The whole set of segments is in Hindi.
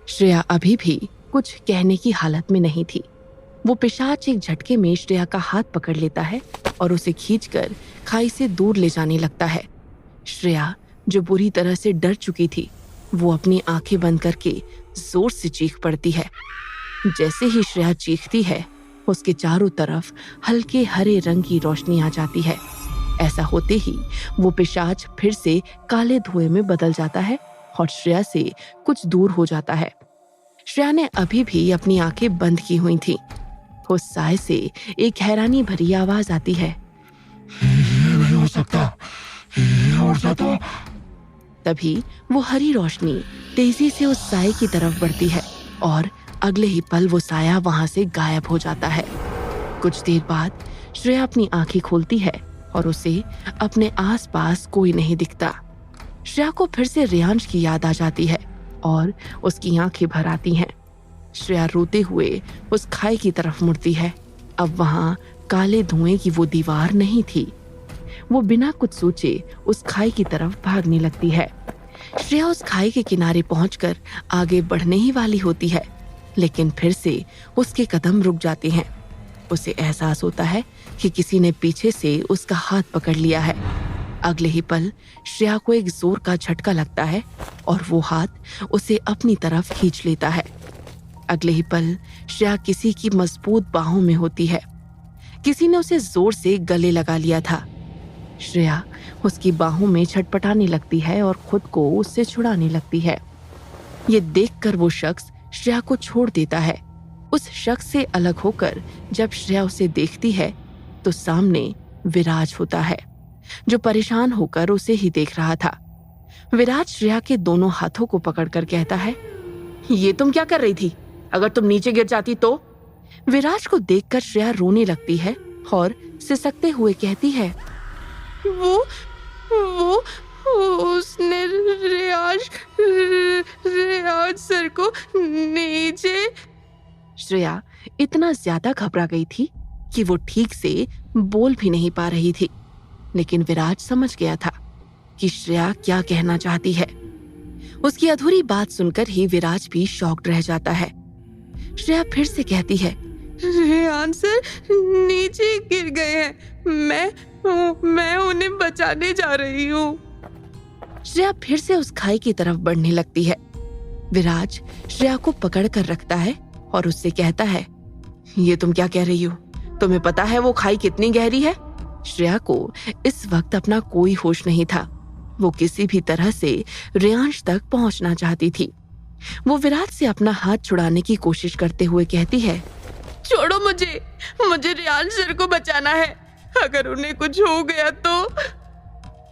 श्रेया अभी भी कुछ कहने की हालत में नहीं थी। वो पिशाच एक झटके में श्रेया का हाथ पकड़ लेता है और उसे खींचकर खाई से दूर ले जाने लगता है। श्रेया, जो बुरी तरह से डर चुकी थी, वो अपनी आंखें बंद करके जोर से चीख पड़ती है। जैसे ही श्रेया चीखती है, उसके चारों तरफ हल्के हरे रंग की रोशनी आ जाती है। ऐसा होते ही वो पिशाच फिर से काले धुएं में बदल जाता है और श्रेया से कुछ दूर हो जाता है। श्रेया ने अभी भी अपनी आंखें बंद की हुई थी। उस साए से एक हैरानी भरी आवाज आती है, ये नहीं हो सकता, ये और ज्यादा। तभी वो हरी रोशनी तेजी से उस साए की तरफ बढ़ती है और अगले ही पल वो साया वहां से गायब हो जाता है। कुछ देर बाद श्रेया अपनी आंखें खोलती है और उसे अपने आसपास कोई नहीं दिखता। श्रेया को फिर से रेयांश की याद आ जाती है और उसकी आंखें भर आती हैं। श्रेया रोते हुए उस खाई की तरफ मुड़ती है। अब वहां काले धुएं की वो दीवार नहीं थी। वो बिना कुछ सोचे उस खाई की तरफ भागने लगती है। श्रेया उस खाई के किनारे पहुंचकर आगे बढ़ने ही वाली होती है, लेकिन फिर से उसके कदम रुक जाते हैं। उसे एहसास होता है कि किसी ने पीछे से उसका हाथ पकड़ लिया है। अगले ही पल श्रेया को एक जोर का झटका लगता है और वो हाथ उसे अपनी तरफ खींच लेता है। अगले ही पल श्रेया किसी की मजबूत बाहों में होती है। किसी ने उसे जोर से गले लगा लिया था। श्रेया उसकी बाहों में छटपटाने लगती है और खुद को उससे छुड़ाने लगती है। ये देखकर वो शख्स श्रेया को छोड़ देता है। उस शख्स से अलग होकर जब श्रेया उसे देखती है तो सामने विराज होता है, जो परेशान होकर उसे ही देख रहा था। विराज श्रेया के दोनों हाथों को पकड़कर कहता है, ये तुम क्या कर रही थी? अगर तुम नीचे गिर जाती तो? विराज को देखकर श्रेया रोने लगती है और सिसकते हुए कहती है, वो उसने रियाज सर को नीचे। श्रेया इतना ज्यादा घबरा गई थी कि वो ठीक से बोल भी नहीं पा रही थी, लेकिन विराज समझ गया था कि श्रेया क्या कहना चाहती है। उसकी अधूरी बात सुनकर ही विराज भी शॉक्ड रह जाता है। श्रेया फिर से कहती है, रेयान सर नीचे गिर गए हैं, मैं उन्हें बचाने जा रही हूँ। श्रेया फिर से उस खाई की तरफ बढ़ने लगती है। विराज श्रेया को पकड़ कर रखता है और उससे कहता है, ये तुम क्या कह रही हो? तुम्हें पता है वो खाई कितनी गहरी है? श्रेया को इस वक्त अपना कोई होश नहीं था। वो किसी भी तरह से रेयांश तक पहुंचना चाहती थी। वो विराज से अपना हाथ छुड़ाने की कोशिश करते हुए कहती है, छोड़ो मुझे रेयांश सर को बचाना है, अगर उन्हें कुछ हो गया तो।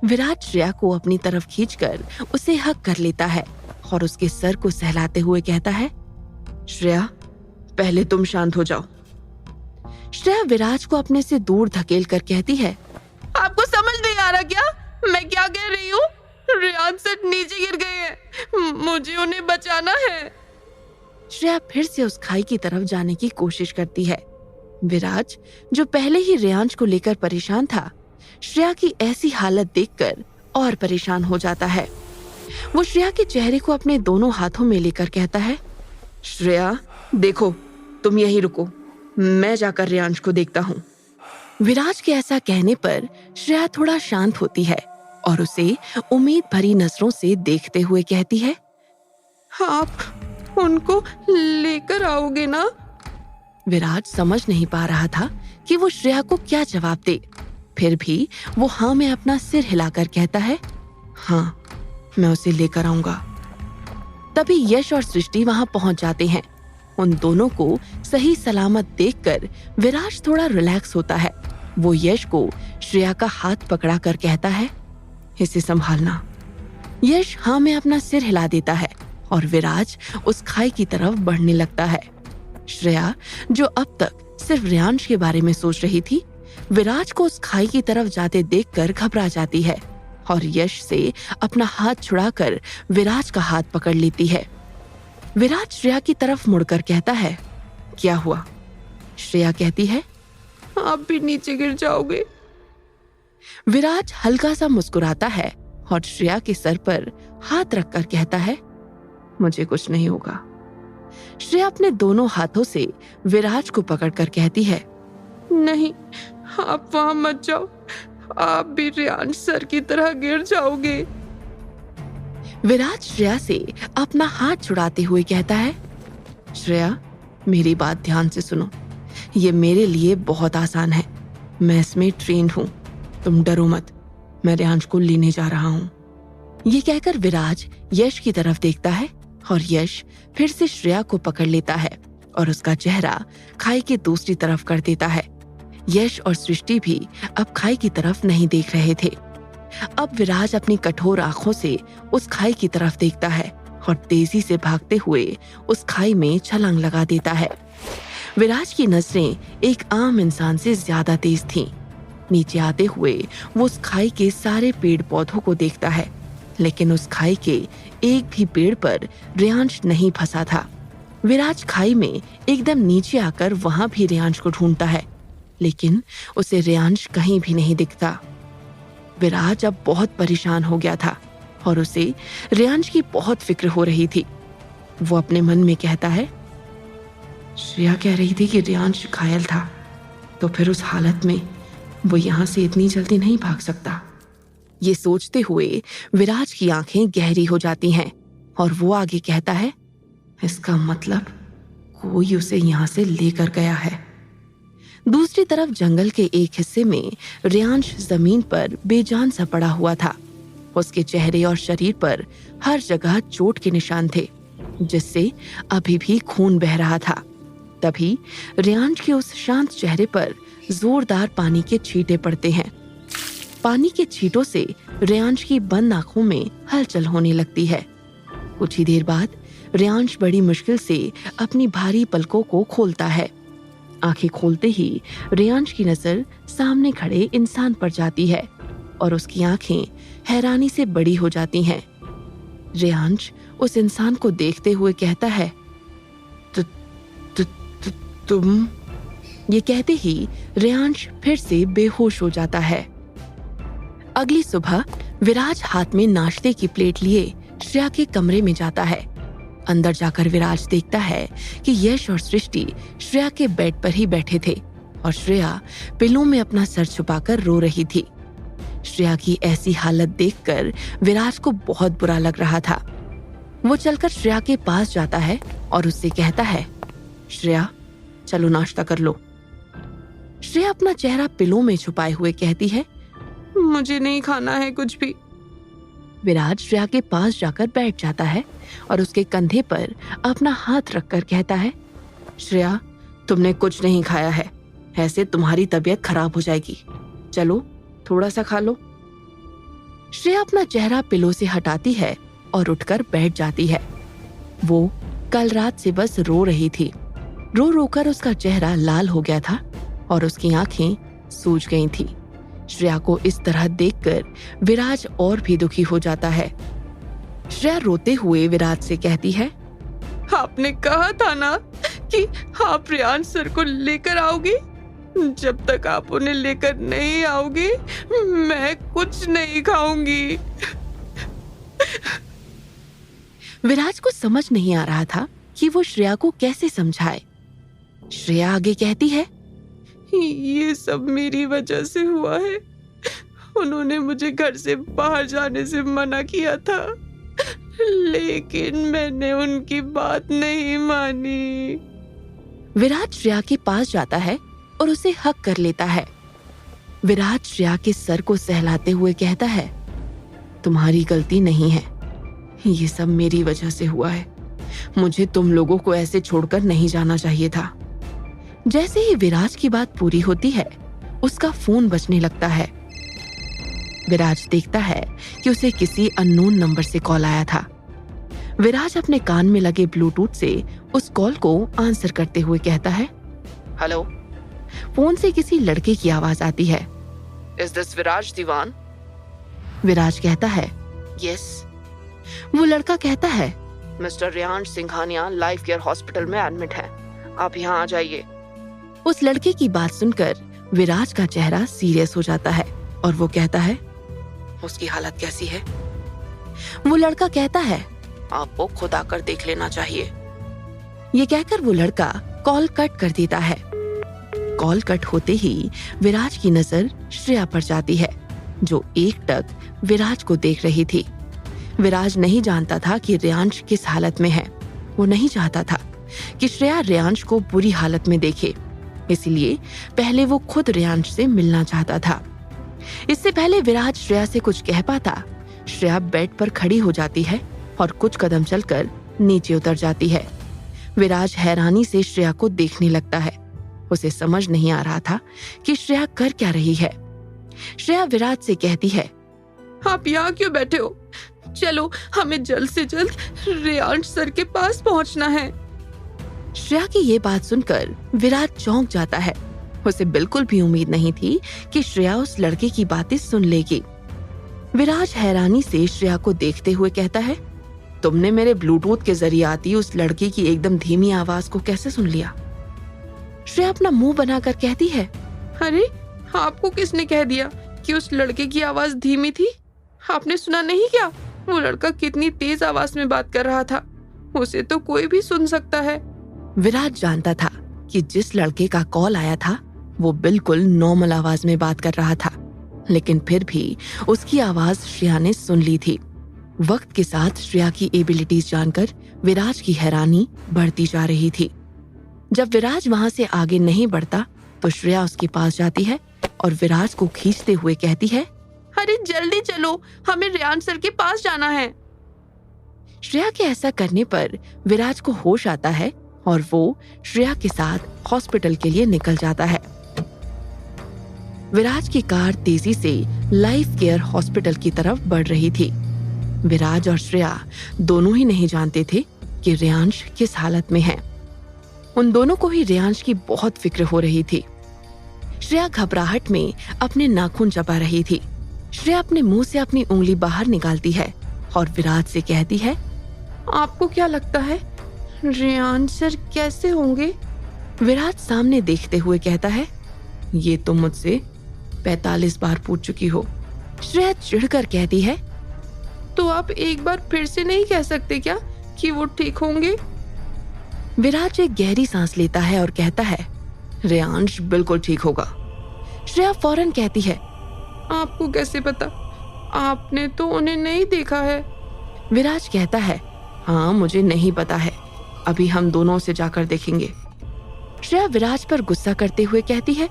विराज श्रेया को अपनी तरफ खींचकर उसे हक कर लेता है और उसके सर को सहलाते हुए कहता है, श्रेया, पहले तुम शांत हो जाओ। श्रेया विराज को अपने से दूर धकेल कर कहती है, आपको समझ नहीं आ रहा क्या मैं क्या कह रही हूँ? रेयांश सर नीचे गिर गए हैं, मुझे उन्हें बचाना है। श्रेया फिर से उस खाई की तरफ जाने की कोशिश करती है। विराज, जो पहले ही रेयांश को लेकर परेशान था, श्रेया की ऐसी हालत देखकर और परेशान हो जाता है। वो श्रेया के चेहरे को अपने दोनों हाथों में लेकर कहता है, श्रेया देखो, तुम यहीं रुको, मैं जाकर रेयांश को देखता हूँ। विराज के ऐसा कहने पर श्रेया थोड़ा शांत होती है और उसे उम्मीद भरी नजरों से देखते हुए कहती है, आप उनको लेकर आओगे ना? विराज समझ नहीं पा रहा था कि वो श्रेया को क्या जवाब दे। फिर भी वो हाँ में अपना सिर हिलाकर कहता है, हाँ, मैं उसे लेकर आऊंगा। तभी यश और सृष्टि वहां पहुंच जाते हैं। उन दोनों को सही सलामत देखकर विराज थोड़ा रिलैक्स होता है। वो यश को श्रेया का हाथ पकड़ा कर कहता है, इसे संभालना। यश हाँ में अपना सिर हिला देता है और विराज उस खाई की तरफ बढ़ने लगता है। श्रेया, जो अब तक सिर्फ रेयांश के बारे में सोच रही थी, विराज को उस खाई की तरफ जाते देखकर घबरा जाती है और यश से अपना हाथ छुड़ाकर विराज का हाथ पकड़ लेती है। विराज श्रेया की तरफ मुड़कर कहता है, क्या हुआ? श्रेया कहती है, आप भी नीचे गिर जाओगे। विराज हल्का सा मुस्कुराता है और श्रेया के सर पर हाथ रखकर कहता है, मुझे कुछ नहीं होगा, श्रेया अपने दोनों हाथों से विराज को पकड़कर कहती है, नहीं, आप वहां मत जाओ, आप भी रेयांश सर की तरह गिर जाओगे। विराज श्रेया से अपना हाथ छुड़ाते हुए कहता है, श्रेया, मेरी बात ध्यान से सुनो। ये मेरे लिए बहुत आसान है, मैं इसमें ट्रेंड हूं। तुम डरो मत, मैं रेयांश को लेने जा रहा हूं। ये कहकर विराज यश की तरफ देखता है और यश फिर से श्रेया को पकड़ लेता है और उसका चेहरा खाई के दूसरी तरफ कर देता है। यश और सृष्टि भी अब खाई की तरफ नहीं देख रहे थे। अब विराज अपनी कठोर आंखों से उस खाई की तरफ देखता है और तेजी से भागते हुए उस खाई में छलांग लगा देता है। विराज की नजरें एक आम इंसान से ज्यादा तेज थीं। नीचे आते हुए वो उस खाई के सारे पेड़ पौधों को देखता है, लेकिन उस खाई के एक भी पेड़ पर रेयांश नहीं फंसा था। विराज खाई में एकदम नीचे आकर वहां भी रेयांश को ढूंढता है, लेकिन उसे रेयांश कहीं भी नहीं दिखता। विराज अब बहुत परेशान हो गया था और उसे रेयांश की बहुत फिक्र हो रही थी। वो अपने मन में कहता है, श्रेया कह रही थी कि रेयांश घायल था, तो फिर उस हालत में वो यहां से इतनी जल्दी नहीं भाग सकता। ये सोचते हुए विराज की आंखें गहरी हो जाती हैं और वो आगे कहता है, इसका मतलब कोई उसे यहां से लेकर गया है। दूसरी तरफ जंगल के एक हिस्से में रेयांश जमीन पर बेजान सा पड़ा हुआ था। उसके चेहरे और शरीर पर हर जगह चोट के निशान थे, जिससे अभी भी खून बह रहा था। तभी रेयांश के उस शांत चेहरे पर जोरदार पानी के छींटे पड़ते हैं। पानी के छींटों से रेयांश की बंद आंखों में हलचल होने लगती है। कुछ ही देर बाद रेयांश बड़ी मुश्किल से अपनी भारी पलकों को खोलता है। आंखें खोलते ही रेयांश की नजर सामने खड़े इंसान पर जाती है और उसकी आंखें हैरानी से बड़ी हो जाती हैं। रेयांश उस इंसान को देखते हुए कहता है, तुम? ये कहते ही रेयांश फिर से बेहोश हो जाता है। अगली सुबह विराज हाथ में नाश्ते की प्लेट लिए श्रेया के कमरे में जाता है। अंदर जाकर विराज देखता है कि यश और सृष्टि श्रेया के बेड पर ही बैठे थे और श्रेया पिल्लों में अपना सर छुपाकर रो रही थी। श्रेया की ऐसी हालत देखकर विराज को बहुत बुरा लग रहा था। वो चलकर श्रेया के पास जाता है और उससे कहता है, श्रेया, चलो नाश्ता कर लो। श्रेया अपना चेहरा पिल्लों में छुपाए हुए कहती है, मुझे नहीं खाना है कुछ भी। विराज श्रेया के पास जाकर बैठ जाता है और उसके कंधे पर अपना हाथ रखकर कहता है, श्रेया, तुमने कुछ नहीं खाया है, ऐसे तुम्हारी तबीयत खराब हो जाएगी। चलो थोड़ा सा खा लो। श्रेया अपना चेहरा पिल्लों से हटाती है और उठकर बैठ जाती है। वो कल रात से बस रो रही थी। रो रोकर उसका चेहरा लाल हो गया था और उसकी आंखें सूज गई थी। श्रेया को इस तरह देखकर विराज और भी दुखी हो जाता है। श्रेया रोते हुए विराज से कहती है, आपने कहा था ना कि आप रेयांश सर को लेकर आओगे। जब तक आप उन्हें लेकर नहीं आओगे, मैं कुछ नहीं खाऊंगी। विराज को समझ नहीं आ रहा था कि वो श्रेया को कैसे समझाए। श्रेया आगे कहती है, ये सब मेरी वजह से हुआ है। उन्होंने मुझे घर से बाहर जाने से मना किया था, लेकिन मैंने उनकी बात नहीं मानी। विराज श्रेया के पास जाता है और उसे हक कर लेता है। विराज श्रेया के सर को सहलाते हुए कहता है, तुम्हारी गलती नहीं है, ये सब मेरी वजह से हुआ है। मुझे तुम लोगों को ऐसे छोड़कर नहीं जाना चाहिए था। जैसे ही विराज की बात पूरी होती है, उसका फोन बजने लगता है। विराज देखता है कि उसे किसी अननोन नंबर से कॉल आया था। विराज अपने कान में लगे ब्लूटूथ से उस कॉल को आंसर करते हुए कहता है, हेलो। फोन से किसी लड़के की आवाज आती है। इज दिस विराज दीवान? विराज कहता है, यस। वो लड़का कहता है, mister Reyansh Singhania life care hospital में एडमिट है, आप यहाँ आ जाइए। उस लड़के की बात सुनकर विराज का चेहरा सीरियस हो जाता है और वो कहता है, उसकी हालत कैसी है? वो लड़का कहता है, आपको खुद आकर देख लेना चाहिए। ये कहकर वो लड़का कॉल कट कर देता है। कॉल कट होते ही विराज की नजर श्रेया पर जाती है, जो एकटक विराज को देख रही थी। विराज नहीं जानता था कि रेयांश किस हालत में है। वो नहीं चाहता था कि श्रेया रेयांश को बुरी हालत में देखे, इसलिए पहले वो खुद रेयांश से मिलना चाहता था। इससे पहले विराज श्रेया से कुछ कह पाता, श्रेया बेड पर खड़ी हो जाती है और कुछ कदम चलकर नीचे उतर जाती है। विराज हैरानी से श्रेया को देखने लगता है। उसे समझ नहीं आ रहा था कि श्रेया कर क्या रही है। श्रेया विराज से कहती है, आप यहाँ क्यों बैठे हो? चलो, हमें जल्द से जल्द रेयांश सर के पास पहुंचना है। श्रेया की ये बात सुनकर विराज चौंक जाता है। उसे बिल्कुल भी उम्मीद नहीं थी कि श्रेया उस लड़के की बातें सुन लेगी। विराज हैरानी से श्रेया को देखते हुए कहता है, तुमने मेरे ब्लूटूथ के जरिए आती उस लड़की की एकदम धीमी आवाज को कैसे सुन लिया? श्रेया अपना मुंह बनाकर कहती है, अरे, आपको किसने कह दिया कि उस लड़के की आवाज धीमी थी? आपने सुना नहीं क्या? वो लड़का कितनी तेज आवाज में बात कर रहा था। उसे तो कोई भी सुन सकता है। विराज जानता था कि जिस लड़के का कॉल आया था वो बिल्कुल नॉर्मल आवाज में बात कर रहा था, लेकिन फिर भी उसकी आवाज श्रेया ने सुन ली थी। वक्त के साथ श्रेया की एबिलिटीज जानकर विराज की हैरानी बढ़ती जा रही थी। जब विराज वहां से आगे नहीं बढ़ता तो श्रेया उसके पास जाती है और विराज को खींचते हुए कहती है, अरे जल्दी चलो, हमें रेयांश सर के पास जाना है। श्रेया के ऐसा करने पर विराज को होश आता है और वो श्रेया के साथ हॉस्पिटल के लिए निकल जाता है। विराज की कार तेजी से लाइफ केयर हॉस्पिटल की तरफ बढ़ रही थी। विराज और श्रेया दोनों ही नहीं जानते थे कि रेयांश किस हालत में है। उन दोनों को ही रेयांश की बहुत फिक्र हो रही थी। श्रेया घबराहट में अपने नाखून चबा रही थी। श्रेया अपने मुंह से अपनी उंगली बाहर निकालती है और विराज से कहती है, आपको क्या लगता है रेयांश सर कैसे होंगे? विराज सामने देखते हुए कहता है, ये तुम मुझसे 45 बार पूछ चुकी हो। श्रेया चिढ़कर कहती है, तो आप एक बार फिर से नहीं कह सकते क्या कि वो ठीक होंगे? विराज एक गहरी सांस लेता है और कहता है, रेयांश बिल्कुल ठीक होगा। श्रेया फौरन कहती है, आपको कैसे पता? आपने तो उन्हें नहीं देखा है। विराज कहता है, हाँ मुझे नहीं पता है, अभी हम दोनों से जाकर देखेंगे। श्रेया विराज पर गुस्सा करते हुए कहती है,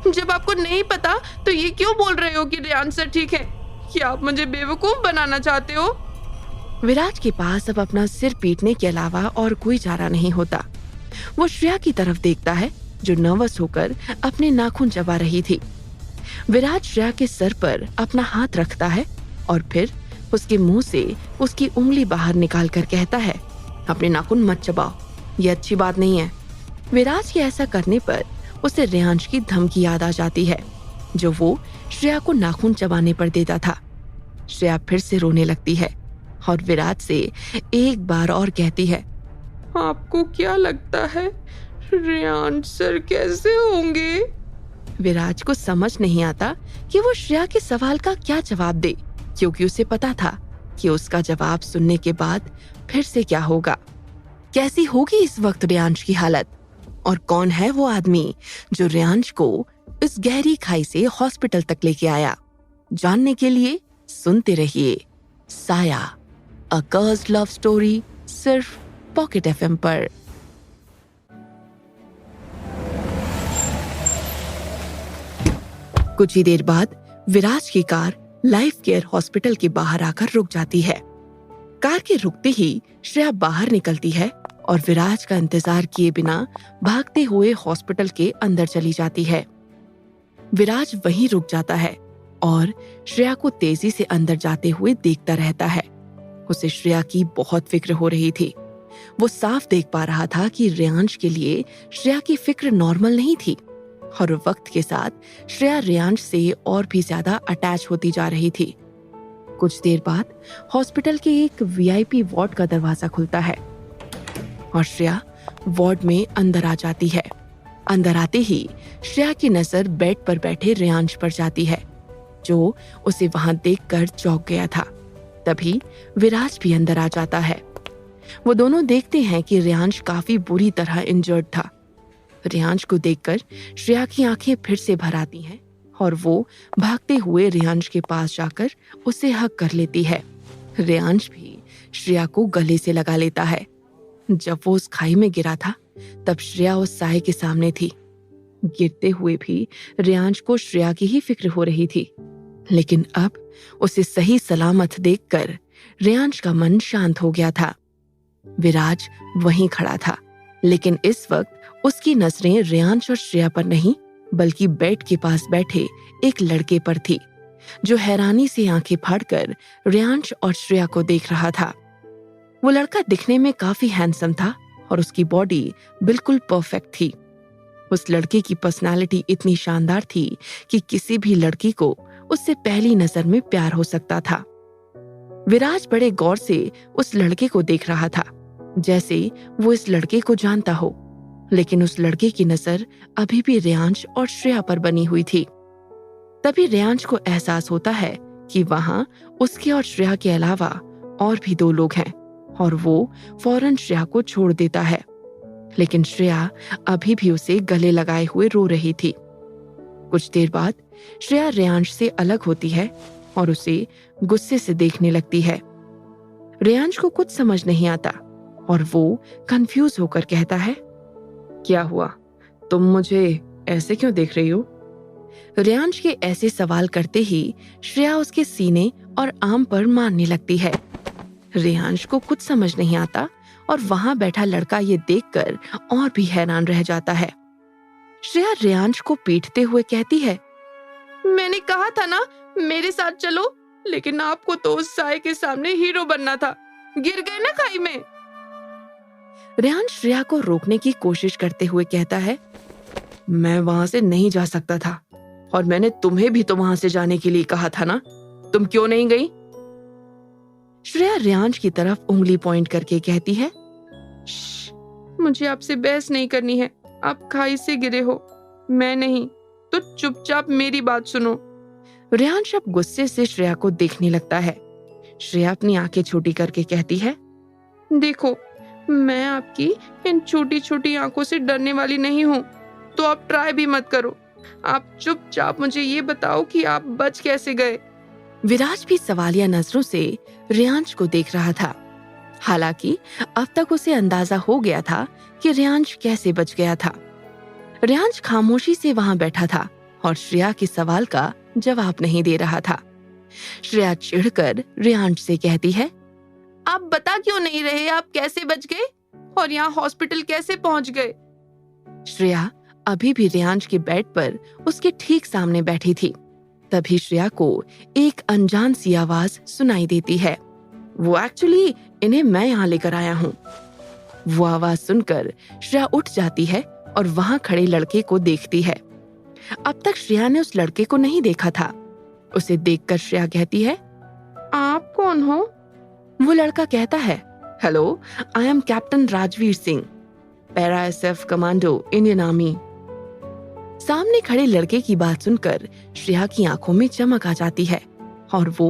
जब आपको नहीं पता तो ये क्यों बोल रहे हो कि रेयांश सर ठीक है? क्या आप मुझे बेवकूफ बनाना चाहते हो? विराज के पास अब अपना सिर पीटने के अलावा और कोई चारा नहीं होता। वो श्रेया की तरफ देखता है जो नर्वस होकर अपने नाखून चबा रही थी। विराज श्रेया के सर पर अपना हाथ रखता है और फिर उसके मुंह से उसकी उंगली बाहर निकाल कर कहता है, अपने नाखून मत चबाओ, ये अच्छी बात नहीं है। विराज के ऐसा करने पर उसे रेयांश की धमकी याद आ जाती है जो वो श्रेया को नाखून चबाने पर देता था। श्रेया फिर से रोने लगती है और विराज से एक बार और कहती है, आपको क्या लगता है रेयांश सर कैसे होंगे? विराज को समझ नहीं आता कि वो श्रेया के सवाल का क्या जवाब दे, क्योंकि उसे पता था कि उसका जवाब सुनने के बाद फिर से क्या होगा। कैसी होगी इस वक्त रेयांश की हालत और कौन है वो आदमी जो रेयांश को इस गहरी खाई से हॉस्पिटल तक लेके आया? जानने के लिए सुनते रहिए साया, अ कर्स्ड लव स्टोरी, सिर्फ पॉकेट एफएम पर। कुछ ही देर बाद विराज की कार लाइफ केयर हॉस्पिटल के बाहर आकर रुक जाती है। कार के रुकते ही श्रेया बाहर निकलती है और विराज का इंतजार किए बिना भागते हुए हॉस्पिटल के अंदर चली जाती है। विराज वहीं रुक जाता है और श्रेया को तेजी से अंदर जाते हुए देखता रहता है। उसे श्रेया की बहुत फिक्र हो रही थी। वो साफ देख पा रहा था कि रेयांश के लिए श्रेया की फिक्र नॉर्मल नहीं थी और वक्त के साथ श्रेया रेयांश से और भी ज्यादा अटैच होती जा रही थी। कुछ देर बाद हॉस्पिटल के एक वीआईपी वार्ड का दरवाजा खुलता है और श्रेया वार्ड में अंदर आ जाती है। अंदर आते ही श्रेया की नजर बेड पर बैठे रेयांश पर जाती है जो उसे वहां देखकर चौंक गया था। तभी विराज भी अंदर आ जाता है। वो दोनों देखते हैं कि रेयांश काफी बुरी तरह इंजर्ड था। रेयांश को देखकर श्रेया की आंखें फिर से भर आती हैं और वो भागते हुए रेयांश के पास जाकर उसे हग कर लेती है। रेयांश भी श्रेया को गले से लगा लेता है। जब वो उस खाई में गिरा था तब श्रेया उस साए के सामने थी। गिरते हुए भी रेयांश को श्रेया की ही फिक्र हो रही थी, लेकिन अब उसे सही सलामत देखकर रेयांश का मन शांत हो गया था। विराज वहीं खड़ा था, लेकिन इस वक्त उसकी नजरें रेयांश और श्रेया पर नहीं बल्कि बेड के पास बैठे एक लड़के पर थी, जो हैरानी से आंखें फाड़कर रेयांश और श्रेया को देख रहा था। वो लड़का दिखने में काफी हैंडसम था और उसकी बॉडी बिल्कुल परफेक्ट थी। उस लड़के की पर्सनालिटी इतनी शानदार थी कि किसी भी लड़की को उससे पहली नजर में प्यार हो सकता था। विराज बड़े गौर से उस लड़के को देख रहा था, जैसे वो इस लड़के को जानता हो, लेकिन उस लड़के की नजर अभी भी रेयांश और श्रेया पर बनी हुई थी। तभी रेयांश को एहसास होता है कि वहां उसके और श्रेया के अलावा और भी 2 लोग हैं और वो फौरन श्रेया को छोड़ देता है, लेकिन श्रेया अभी भी उसे गले लगाए हुए रो रही थी। कुछ देर बाद श्रेया रेयांश से अलग होती है और उसे गुस्से से देखने लगती है। रेयांश को कुछ समझ नहीं आता और वो कंफ्यूज होकर कहता है, क्या हुआ? तुम मुझे ऐसे क्यों देख रही हो? रेयांश के ऐसे सवाल करते ही श्रेया उसके सीने और आम पर मारने लगती है। रेयांश को कुछ समझ नहीं आता और वहां बैठा लड़का ये देखकर और भी हैरान रह जाता है। श्रेया रेयांश को पीटते हुए कहती है, मैंने कहा था ना मेरे साथ चलो, लेकिन आपको तो उस साए के सामने हीरो बनना था। गिर गए ना खाई में। रेयांश श्रेया को रोकने की कोशिश करते हुए कहता है, मैं वहां से नहीं जा सकता था और मैंने तुम्हें भी तो वहां से जाने के लिए कहा था ना, तुम क्यों नहीं गई? श्रेया रेयांश की तरफ उंगली पॉइंट करके कहती है, मुझे आपसे बहस नहीं करनी है। आप खाई से गिरे हो, मैं नहीं, तो चुपचाप मेरी बात सुनो। रेयांश अब गुस्से से श्रेया को देखने लगता है। श्रेया अपनी आंखें छोटी करके कहती है, देखो, मैं आपकी इन छोटी छोटी आंखों से डरने वाली नहीं हूँ, तो आप ट्राई भी मत करो। आप चुपचाप मुझे ये बताओ कि आप बच कैसे गए। विराज भी सवालिया नजरों से रेयांश को देख रहा था। हालांकि अब तक उसे अंदाजा हो गया था कि रेयांश कैसे बच गया था। रेयांश खामोशी से वहां बैठा था और श्रेया के सवाल का जवाब नहीं दे रहा था। श्रेया चिढ़कर रेयांश से कहती है, आप बता क्यों नहीं रहे आप कैसे बच गए और यहाँ हॉस्पिटल कैसे पहुंच गए? श्रेया अभी भी रेयांश के बेड पर उसके ठीक सामने बैठी थी। तभी श्रेया को एक अनजान सी आवाज सुनाई देती है, वो एक्चुअली इन्हें मैं यहाँ लेकर आया हूँ। वो आवाज सुनकर श्रेया उठ जाती है और वहां खड़े लड़के को देखती है। अब तक श्रेया ने उस लड़के को नहीं देखा था। उसे देखकर श्रेया कहती है, आप कौन हो? वो लड़का कहता है, hello, I am captain Rajveer Singh, para SF commando, Indian army. सामने खड़े लड़के की बात सुनकर श्रेया की आंखों में चमक आ जाती है और वो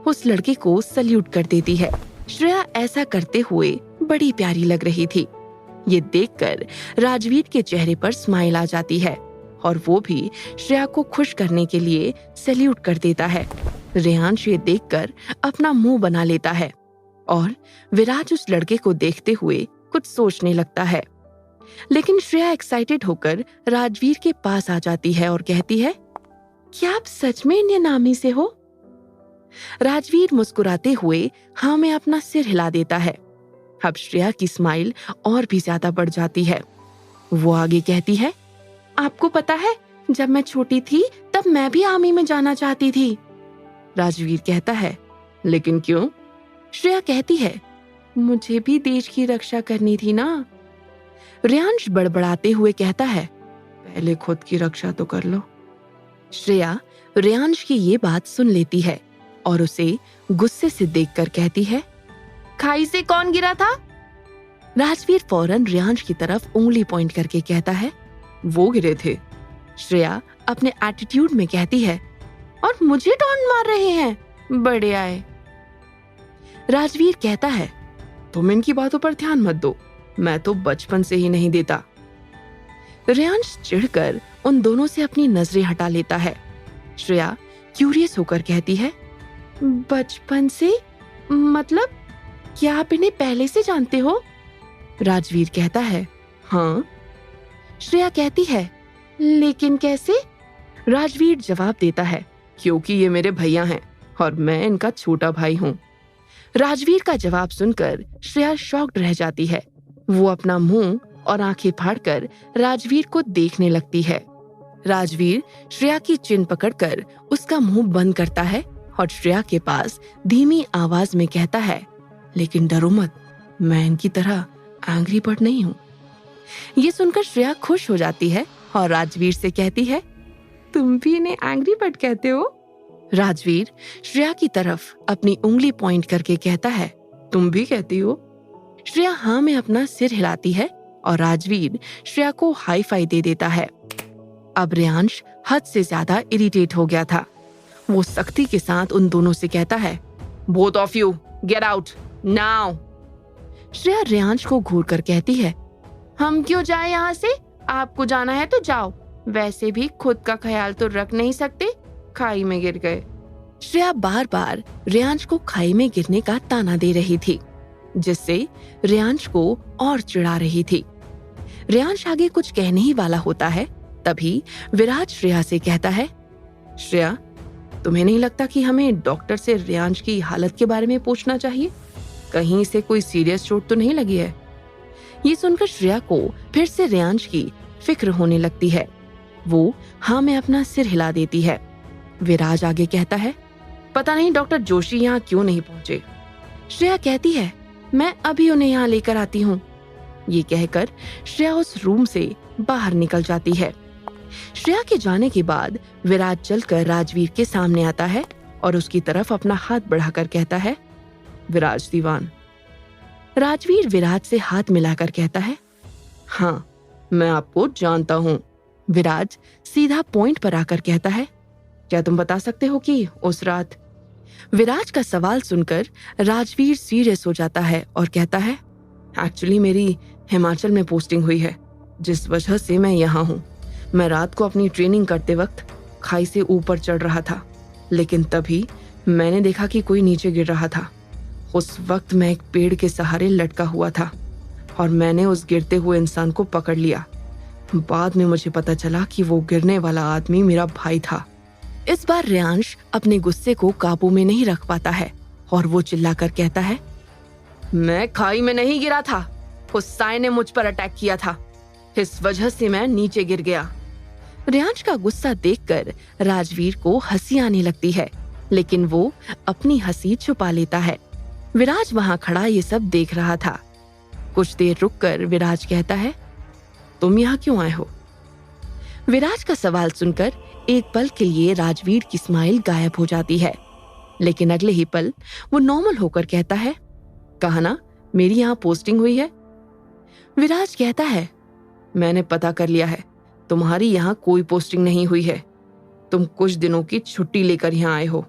उस लड़के को सल्यूट कर देती है। श्रेया ऐसा करते हुए बड़ी प्यारी लग रही थी। ये देखकर राजवीर के चेहरे पर स्माइल आ जाती है और वो भी श्रेया को खुश करने के लिए सल्यूट कर देता है। रेयांश ये देखकर अपना मुंह बना लेता है और विराज उस लड़के को देखते हुए कुछ सोचने लगता है, लेकिन श्रेया एक्साइटेड होकर राजवीर के पास आ जाती है और कहती है, क्या आप सच में इंडियन आर्मी से हो? राजवीर मुस्कुराते हुए हाँ में अपना सिर हिला देता है। अब श्रेया की स्माइल और भी ज्यादा बढ़ जाती है। वो आगे कहती है, आपको पता है, जब मैं छोटी थी तब मैं भी आर्मी में जाना चाहती थी। राजवीर कहता है, लेकिन क्यों? श्रेया कहती है, मुझे भी देश की रक्षा करनी थी ना। रेयांश बड़बड़ाते हुए कहता है, पहले खुद की रक्षा तो कर लो। श्रेया रेयांश की ये बात सुन लेती है और उसे गुस्से से देखकर कहती है, खाई से कौन गिरा था? राजवीर फौरन रेयांश की तरफ उंगली पॉइंट करके कहता है, वो गिरे थे। श्रेया अपने एटीट्यूड में कहती है, और मुझे टॉन्ट मार रहे हैं, बड़े आए। राजवीर कहता है, तुम इनकी बातों पर ध्यान मत दो, मैं तो बचपन से ही नहीं देता। रेयांश चिढ़कर उन दोनों से अपनी नजरें हटा लेता है। श्रेया क्यूरियस होकर कहती है, बचपन से मतलब क्या आप इन्हें पहले से जानते हो? राजवीर कहता है, हाँ। श्रेया कहती है, लेकिन कैसे? राजवीर जवाब देता है, क्योंकि ये मेरे भैया हैं और मैं इनका छोटा भाई हूँ। राजवीर का जवाब सुनकर श्रेया शॉक्ड रह जाती है। वो अपना मुंह और आंखें फाड़कर राजवीर को देखने लगती है। राजवीर श्रेया की चिन पकड़कर उसका मुंह बंद करता है और श्रेया के पास धीमी आवाज में कहता है, लेकिन डरो मत, मैं इनकी तरह एंग्री बर्ड नहीं हूँ। ये सुनकर श्रेया खुश हो जाती है और राजवीर से कहती है, तुम भी इन्हें एंग्री बर्ड कहते हो? राजवीर श्रेया की तरफ अपनी उंगली पॉइंट करके कहता है, तुम भी कहती हो? श्रेया हाँ में अपना सिर हिलाती है और राजवीर श्रेया को हाई फाई दे देता है। अब रेयांश हद से ज्यादा इरिटेट हो गया था। वो सख्ती के साथ उन दोनों से कहता है, both of you get out now. Shreya Reyansh को घूर कर कहती है, हम क्यों जाए यहाँ से? आपको जाना है तो जाओ, वैसे भी खुद का ख्याल तो रख नहीं सकते, खाई में गिर गए। श्रेया बार बार रेयांश को खाई में गिरने का ताना दे रही थी, जिससे रेयांश को और चिढ़ा रही थी। रेयांश आगे कुछ कहने ही वाला होता है, तभी विराज श्रेया से कहता है, श्रेया तुम्हें नहीं लगता कि हमें डॉक्टर से रेयांश की हालत के बारे में पूछना चाहिए? कहीं इसे कोई सीरियस चोट तो नहीं लगी है? ये सुनकर श्रेया को फिर से रेयांश की फिक्र होने लगती है। वो हाँ में अपना सिर हिला देती है। विराज आगे कहता है, पता नहीं डॉक्टर जोशी यहाँ क्यों नहीं पहुंचे। श्रेया कहती है, मैं अभी उन्हें यहाँ लेकर आती हूँ। ये कहकर श्रेया उस रूम से बाहर निकल जाती है। श्रेया के जाने के बाद विराज चलकर राजवीर के सामने आता है और उसकी तरफ अपना हाथ बढ़ाकर कहता है, विराज दीवान। राजवीर विराज से हाथ मिलाकर कहता है, हाँ मैं आपको जानता हूँ। विराज सीधा पॉइंट पर आकर कहता है, क्या तुम बता सकते हो कि उस रात? विराज का सवाल सुनकर राजवीर सीरियस हो जाता है और कहता है, एक्चुअली मेरी हिमाचल में पोस्टिंग हुई है, जिस वजह से मैं यहाँ हूँ। मैं रात को अपनी ट्रेनिंग करते वक्त खाई से ऊपर चढ़ रहा था, लेकिन तभी मैंने देखा कि कोई नीचे गिर रहा था। उस वक्त मैं एक पेड़ के सहारे लटका हुआ था और मैंने उस गिरते हुए इंसान को पकड़ लिया। बाद में मुझे पता चला कि वो गिरने वाला आदमी मेरा भाई था। इस बार रेयांश अपने गुस्से को काबू में नहीं रख पाता है और वो चिल्लाकर कहता है, मैं खाई में नहीं गिरा था, उस साई ने मुझ पर अटैक किया था, इस वजह से मैं नीचे गिर गया। रेयांश का गुस्सा देखकर राजवीर को हंसी आने लगती है, लेकिन वो अपनी हंसी छुपा लेता है। विराज वहां खड़ा ये सब देख रहा था। कुछ देर रुककर विराज कहता है, तुम यहाँ क्यों आए हो? विराज का सवाल सुनकर एक पल के लिए राजवीर की स्माइल गायब हो जाती है, लेकिन अगले ही पल वो नॉर्मल होकर कहता है, कहा ना मेरी यहाँ पोस्टिंग हुई है। विराज कहता है, मैंने पता कर लिया है, तुम्हारी यहाँ कोई पोस्टिंग नहीं हुई है, तुम कुछ दिनों की छुट्टी लेकर यहाँ आए हो।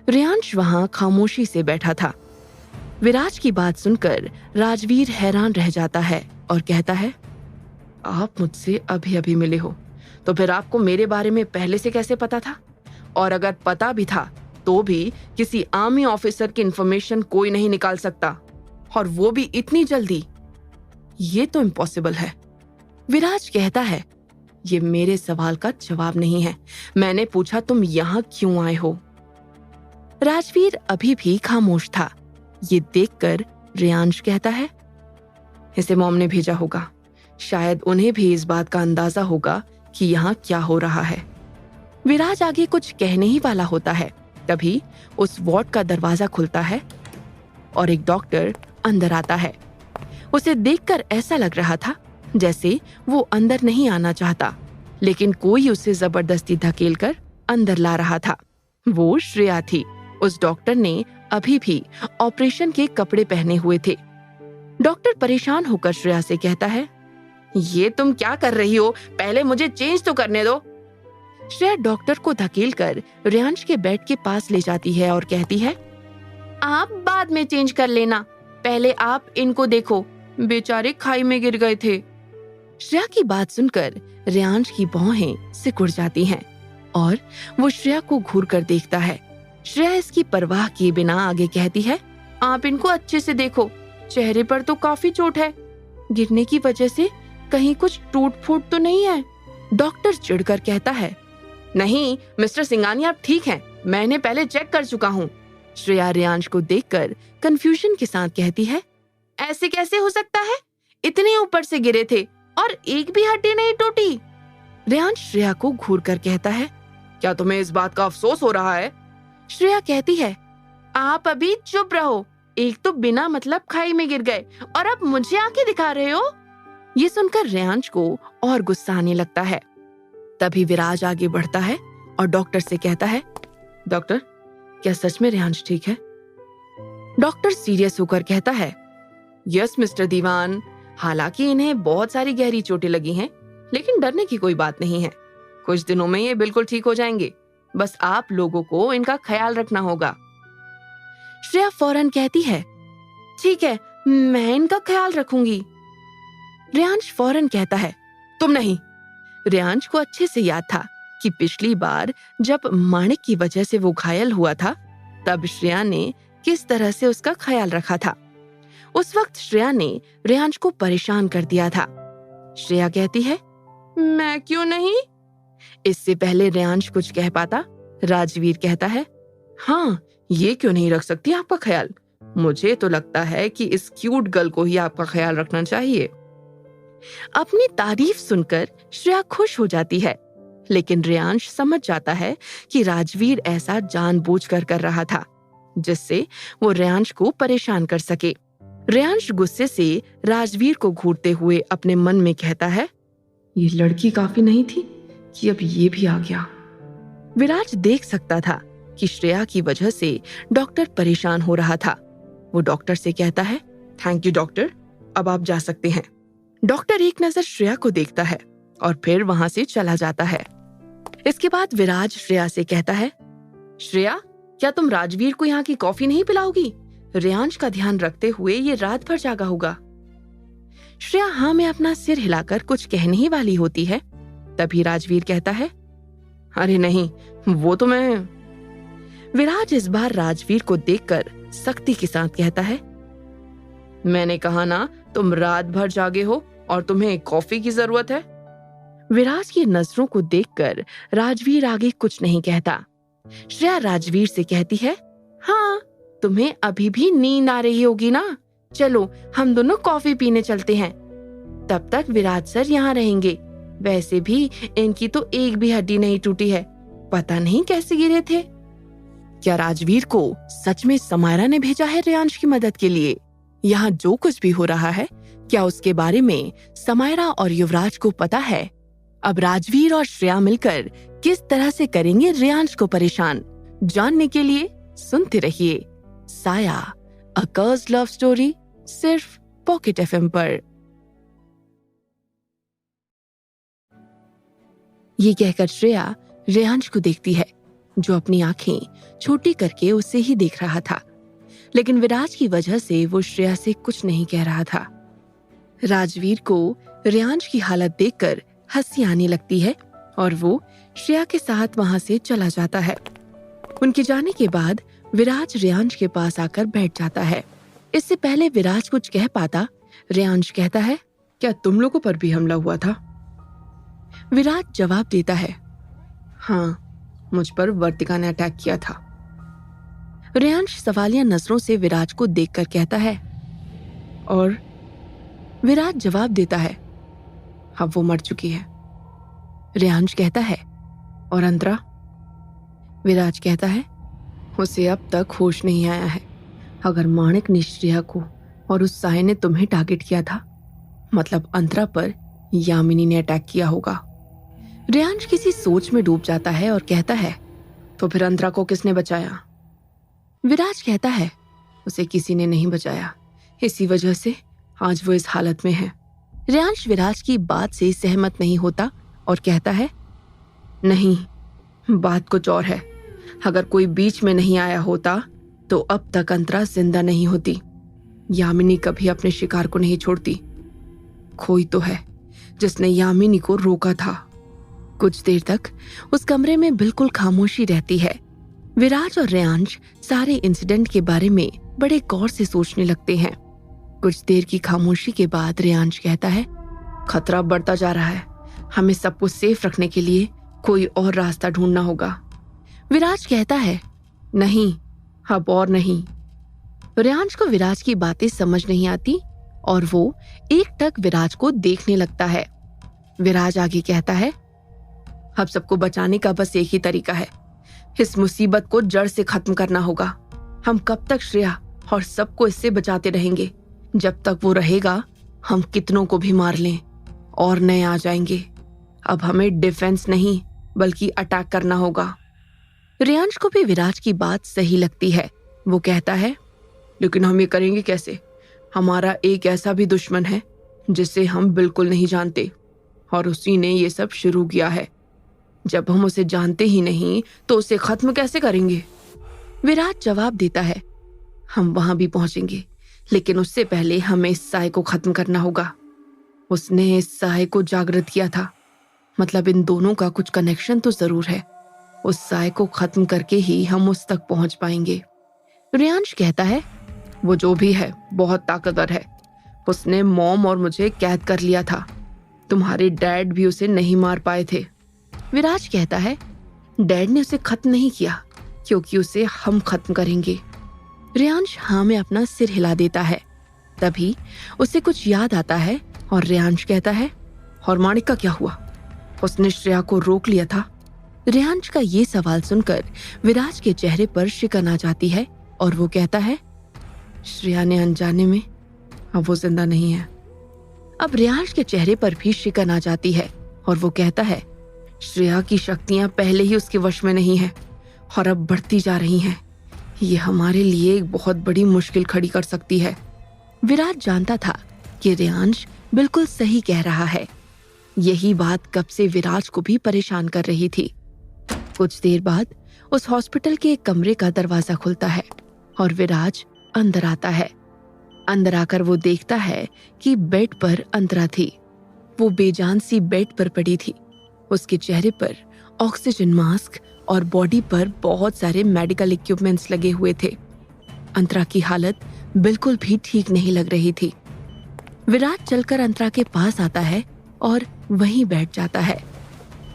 रेयांश वहां खामोशी से बैठा था। विराज की बात सुनकर राजवीर हैरान रह जाता है और कहता है, आप मुझसे अभी अभी मिले हो, तो फिर आपको मेरे बारे में पहले से कैसे पता था? और अगर पता भी था तो भी किसी आर्मी ऑफिसर की इंफॉर्मेशन कोई नहीं निकाल सकता, और वो भी इतनी जल्दी। ये तो इम्पॉसिबल है। विराज कहता है, ये मेरे सवाल का जवाब नहीं है, मैंने पूछा तुम यहाँ क्यों आए हो। राजवीर अभी भी खामोश था। ये देखकर रेयांश कहता है, इसे मॉम ने भेजा होगा, शायद उन्हें भी इस बात का अंदाजा होगा कि यहाँ क्या हो रहा है। विराज आगे कुछ कहने ही वाला होता है, तभी उस वार्ड का दरवाजा खुलता है और एक डॉक्टर अंदर आता है। उसे देखकर ऐसा लग रहा था जैसे वो अंदर नहीं आना चाहता, लेकिन कोई उसे जबरदस्ती धकेलकर अंदर ला रहा था। वो श्रेया थी। उस डॉक्टर ने अभी भी ऑपरेशन के कपड़े पहने हुए थे। डॉक्टर परेशान होकर श्रेया से कहता है, ये तुम क्या कर रही हो? पहले मुझे चेंज तो करने दो। श्रेया डॉक्टर को धकेलकर रेयांश के बेड के पास ले जाती है और कहती है, आप बाद में चेंज कर लेना, पहले आप इनको देखो, बेचारे खाई में गिर गए थे। श्रेया की बात सुनकर रेयांश की भौहें सिकुड़ जाती हैं और वो श्रेया को घूर कर देखता है। श्रेया इसकी परवाह किए बिना आगे कहती है, आप इनको अच्छे से देखो, चेहरे पर तो काफी चोट है। गिरने की वजह से कहीं कुछ टूट फूट तो नहीं है? डॉक्टर चिढ़कर कहता है, नहीं मिस्टर सिंघानी, आप ठीक हैं, मैंने पहले चेक कर चुका हूँ। श्रेया रेयांश को देखकर कंफ्यूजन के साथ कहती है, ऐसे कैसे हो सकता है? इतने ऊपर से गिरे थे और एक भी हड्डी नहीं टूटी। रेयांश श्रेया को घूर कर कहता है, क्या तुम्हें इस बात का अफसोस हो रहा है? श्रेया कहती है, आप अभी चुप रहो, एक तो बिना मतलब खाई में गिर गए और अब मुझे आंखें दिखा रहे हो। ये सुनकर रेयांश को और गुस्सा आने लगता है। तभी विराज आगे बढ़ता है और डॉक्टर से कहता है, डॉक्टर, क्या सच में रेयांश ठीक है? डॉक्टर सीरियस होकर कहता है, यस मिस्टर दीवान, हालांकि इन्हें बहुत सारी गहरी चोटें लगी हैं, लेकिन डरने की कोई बात नहीं है। कुछ दिनों में ये बिल्कुल ठीक हो जाएंगे, बस आप लोगों को इनका ख्याल रखना होगा। श्रेया फौरन कहती है, ठीक है, मैं इनका ख्याल रखूंगी। रेयांश फौरन कहता है, तुम नहीं। रेयांश को अच्छे से याद था कि पिछली बार जब माणिक की वजह से वो घायल हुआ था, तब श्रेया ने किस तरह से उसका ख्याल रखा था। उस वक्त श्रेया ने रेयांश को परेशान कर दिया था। श्रेया कहती है, मैं क्यों नहीं? इससे पहले रेयांश कुछ कह पाता, राजवीर कहता है, हाँ, ये क्यों नहीं रख सकती आपका ख्याल? मुझे तो लगता है कि इस क्यूट गर्ल को ही आपका ख्याल रखना चाहिए। अपनी तारीफ सुनकर श्रेया खुश हो जाती है, लेकिन रेयांश समझ जाता है कि राजवीर ऐसा जानबूझकर कर रहा था, जिससे वो रेयांश को परेशान कर सके। रेयांश गुस्से से राजवीर को घूरते हुए अपने मन में कहता है, ये लड़की काफी नहीं थी कि अब ये भी आ गया। विराज देख सकता था कि श्रेया की वजह से डॉक्टर परेशान हो रहा था। वो डॉक्टर से कहता है, थैंक यू डॉक्टर, अब आप जा सकते हैं। डॉक्टर एक नजर श्रेया को देखता है और फिर वहां से चला जाता है। इसके बाद विराज श्रेया से कहता है, श्रेया, क्या तुम राजवीर को यहाँ की कॉफी नहीं पिलाओगी? रेयांश का ध्यान रखते हुए ये रात भर जागा होगा। श्रेया हाँ में अपना सिर हिलाकर कुछ कहने ही वाली होती है, तभी राजवीर कहता है, अरे नहीं, वो तो मैं। विराज इस बार राजवीर को देखकर सख्ती के साथ कहता है, मैंने कहा ना, तुम रात भर जागे हो और तुम्हें कॉफी की जरूरत है। विराज की नजरों को देखकर राजवीर आगे कुछ नहीं कहता। श्रेया राजवीर से कहती है, हाँ, तुम्हें अभी भी नींद आ रही होगी ना, चलो हम दोनों कॉफी पीने चलते हैं। तब तक विराज सर यहाँ रहेंगे। वैसे भी इनकी तो एक भी हड्डी नहीं टूटी है, पता नहीं कैसे गिरे थे। क्या राजवीर को सच में समायरा ने भेजा है रेयांश की मदद के लिए? यहाँ जो कुछ भी हो रहा है, क्या उसके बारे में समायरा और युवराज को पता है? अब राजवीर और श्रेया मिलकर किस तरह से करेंगे रेयांश को परेशान? जानने के लिए सुनते रहिए साया, अ कर्स्ड लव स्टोरी, सिर्फ पॉकेट एफएम पर। ये कहकर श्रेया रेयांश को देखती है, जो अपनी आंखें छोटी करके उसे ही देख रहा था, लेकिन विराज की वजह से वो श्रेया से कुछ नहीं कह रहा था। राजवीर को रेयांश की हालत देखकर हंसी आने लगती है और वो श्रेया के साथ वहां से चला जाता है। उनके जाने के बाद विराज रेयांश के पास आकर बैठ जाता है। इससे पहले विराज कुछ कह पाता, रेयांश कहता है, क्या तुम लोगों पर भी हमला हुआ था? विराज जवाब देता है, हाँ, मुझ पर वर्तिका ने अटैक किया था। रेयांश सवालिया नजरों से विराज को देखकर कहता है, और विराज जवाब देता है, अब वो मर चुकी है। रेयांश कहता है, और अंतरा? विराज कहता है, उसे अब तक होश नहीं आया है। अगर माणिक ने श्रेया को और उस साय ने तुम्हें टारगेट किया था, मतलब अंतरा पर यामिनी ने अटैक किया होगा। रेयांश किसी सोच में डूब जाता है और कहता है, तो फिर अंतरा को किसने बचाया? विराज कहता है, उसे किसी ने नहीं बचाया, इसी वजह से आज वो इस हालत में है। रेयांश विराज की बात से सहमत नहीं होता और कहता है, नहीं, बात कुछ और है। अगर कोई बीच में नहीं आया होता तो अब तक अंतरा जिंदा नहीं होती। यामिनी कभी अपने शिकार को नहीं छोड़ती। कोई तो है जिसने यामिनी को रोका था। कुछ देर तक उस कमरे में बिल्कुल खामोशी रहती है। विराज और रेयांश सारे इंसिडेंट के बारे में बड़े गौर से सोचने लगते हैं। कुछ देर की खामोशी के बाद रेयांश कहता है, खतरा बढ़ता जा रहा है, हमें सबको सेफ रखने के लिए कोई और रास्ता ढूंढना होगा। विराज कहता है, नहीं, अब और नहीं। रेयांश को विराज की बातें समझ नहीं आती और वो एकटक विराज को देखने लगता है। विराज आगे कहता है, अब सबको बचाने का बस एक ही तरीका है, इस मुसीबत को जड़ से खत्म करना होगा। हम कब तक श्रेया और सबको इससे बचाते रहेंगे? जब तक वो रहेगा हम कितनों को भी मार लें और नए आ जाएंगे। अब हमें डिफेंस नहीं बल्कि अटैक करना होगा। रेयांश को भी विराज की बात सही लगती है। वो कहता है, लेकिन हम ये करेंगे कैसे? हमारा एक ऐसा भी दुश्मन है जिसे हम बिल्कुल नहीं जानते और उसी ने ये सब शुरू किया है। जब हम उसे जानते ही नहीं तो उसे खत्म कैसे करेंगे? विराज जवाब देता है, हम वहां भी पहुंचेंगे, लेकिन उससे पहले हमें इस साय को खत्म करना होगा। उसने इस साय को जागृत किया था, मतलब इन दोनों का कुछ कनेक्शन तो जरूर है। उस साय को खत्म करके ही हम उस तक पहुंच पाएंगे। रेयांश कहता है, वो जो भी है बहुत ताकतवर है। उसने मॉम और मुझे कैद कर लिया था। तुम्हारे डैड भी उसे नहीं मार पाए थे। विराज कहता है, डैड ने उसे खत्म नहीं किया क्योंकि उसे हम खत्म करेंगे। रेयांश हाँ में अपना सिर हिला देता है। तभी उसे कुछ याद आता है और रेयांश कहता है, और माणिक का क्या हुआ? उसने श्रेया को रोक लिया था। रेयांश का ये सवाल सुनकर विराज के चेहरे पर शिकन आ जाती है और वो कहता है, श्रेया ने अनजाने में, अब वो जिंदा नहीं है। अब रेयांश के चेहरे पर भी शिकन आ जाती है और वो कहता है, श्रेया की शक्तियां पहले ही उसके वश में नहीं है और अब बढ़ती जा रही हैं। ये हमारे लिए एक बहुत बड़ी मुश्किल खड़ी कर सकती है। विराज जानता था कि रेयांश बिल्कुल सही कह रहा है। यही बात कब से विराज को भी परेशान कर रही थी। कुछ देर बाद उस हॉस्पिटल के एक कमरे का दरवाजा खुलता है और विराज अंदर आता है। अंदर आकर वो देखता है कि बेड पर अंतरा थी। वो बेजान सी बेड पर पड़ी थी। उसके चेहरे पर ऑक्सीजन मास्क और बॉडी पर बहुत सारे मेडिकल इक्विपमेंट्स लगे हुए थे। अंतरा की हालत बिल्कुल भी ठीक नहीं लग रही थी। विराज चलकर अंतरा के पास आता है और वहीं बैठ जाता है।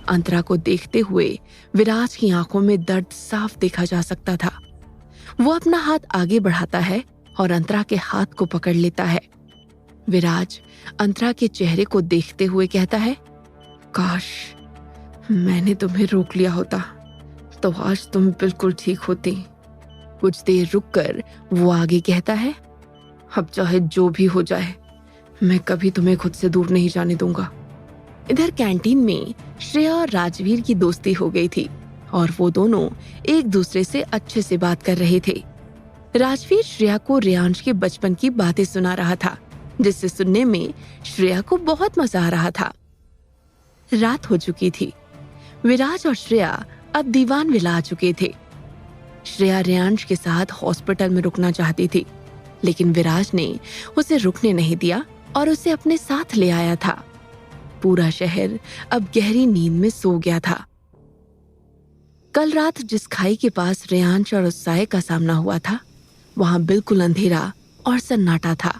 अंतरा को देखते हुए विराज की आंखों में दर्द साफ देखा जा सकता था। वो अपना हाथ आगे बढ़ाता है और अंतरा के हाथ को पकड़ लेता है। विराज अंतरा के चेहरे को देखते हुए कहता है, काश मैंने तुम्हें रोक लिया होता तो आज तुम बिल्कुल ठीक होती। कुछ देर रुककर वो आगे कहता है, अब चाहे जो भी हो जाए मैं कभी तुम्हें खुद से दूर नहीं जाने दूंगा। इधर कैंटीन में श्रेया और राजवीर की दोस्ती हो गई थी और वो दोनों एक दूसरे से अच्छे से बात कर रहे थे। राजवीर श्रेया को रेयांश के बचपन की बातें सुना रहा था, जिससे सुनने में श्रेया को बहुत मजा आ रहा था। रात हो चुकी थी। विराज और श्रेया अब दीवान विला आ चुके थे। श्रेया रेयांश के साथ हॉस्पिटल में रुकना चाहती थी, लेकिन विराज ने उसे रुकने नहीं दिया और उसे अपने साथ ले आया था। पूरा शहर अब गहरी नींद में सो गया था। कल रात जिस खाई के पास रेयांश और उस साय का सामना हुआ था, वहां बिल्कुल अंधेरा और सन्नाटा था।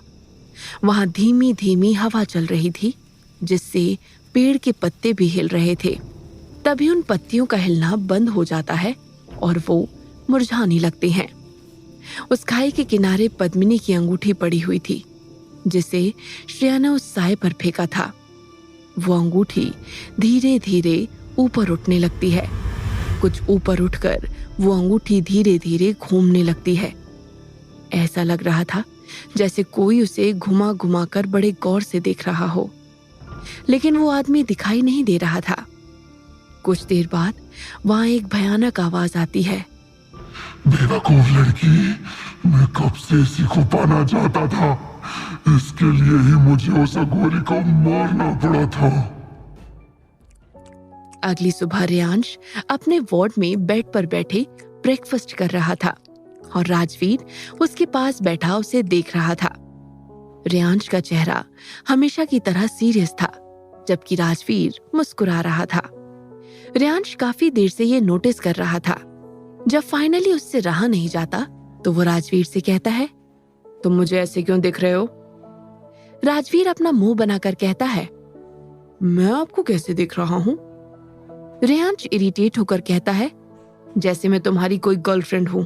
वहां धीमी धीमी हवा चल रही थी, जिससे पेड़ के पत्ते भी हिल रहे थे। तभी उन पत्तियों का हिलना बंद हो जाता है और वो मुरझाने लगते हैं। उस खाई के किनारे पद्मिनी की अंगूठी पड़ी हुई थी, जिसे श्रेया ने उस साय पर फेंका था। वो अंगूठी धीरे धीरे ऊपर उठने लगती है। कुछ ऊपर उठकर वो अंगूठी धीरे धीरे घूमने लगती है। ऐसा लग रहा था जैसे कोई उसे घुमा घुमा कर बड़े गौर से देख रहा हो, लेकिन वो आदमी दिखाई नहीं दे रहा था। कुछ देर बाद वहां एक भयानक आवाज आती है, बेवकूफ लड़की, मैं कब से इसी को पाना चाहता था। इसके लिए ही मुझे उस अघोरी को मारना पड़ा था। अगली सुबह रेयांश अपने वार्ड में बेड पर बैठे ब्रेकफास्ट कर रहा था। और राजवीर उसके पास बैठा उसे देख रहा था। रेयांश का चेहरा हमेशा की तरह सीरियस था, जबकि राजवीर मुस्कुरा रहा था। रेयांश काफी देर से ये नोटिस कर रहा था। जब फाइनली उससे रहा नहीं जाता तो वो राजवीर से कहता है, तुम मुझे ऐसे क्यों दिख रहे हो? राजवीर अपना मुंह बनाकर कहता है, मैं आपको कैसे दिख रहा हूं? रेयांश इरिटेट होकर कहता है, जैसे मैं तुम्हारी कोई गर्लफ्रेंड हूं।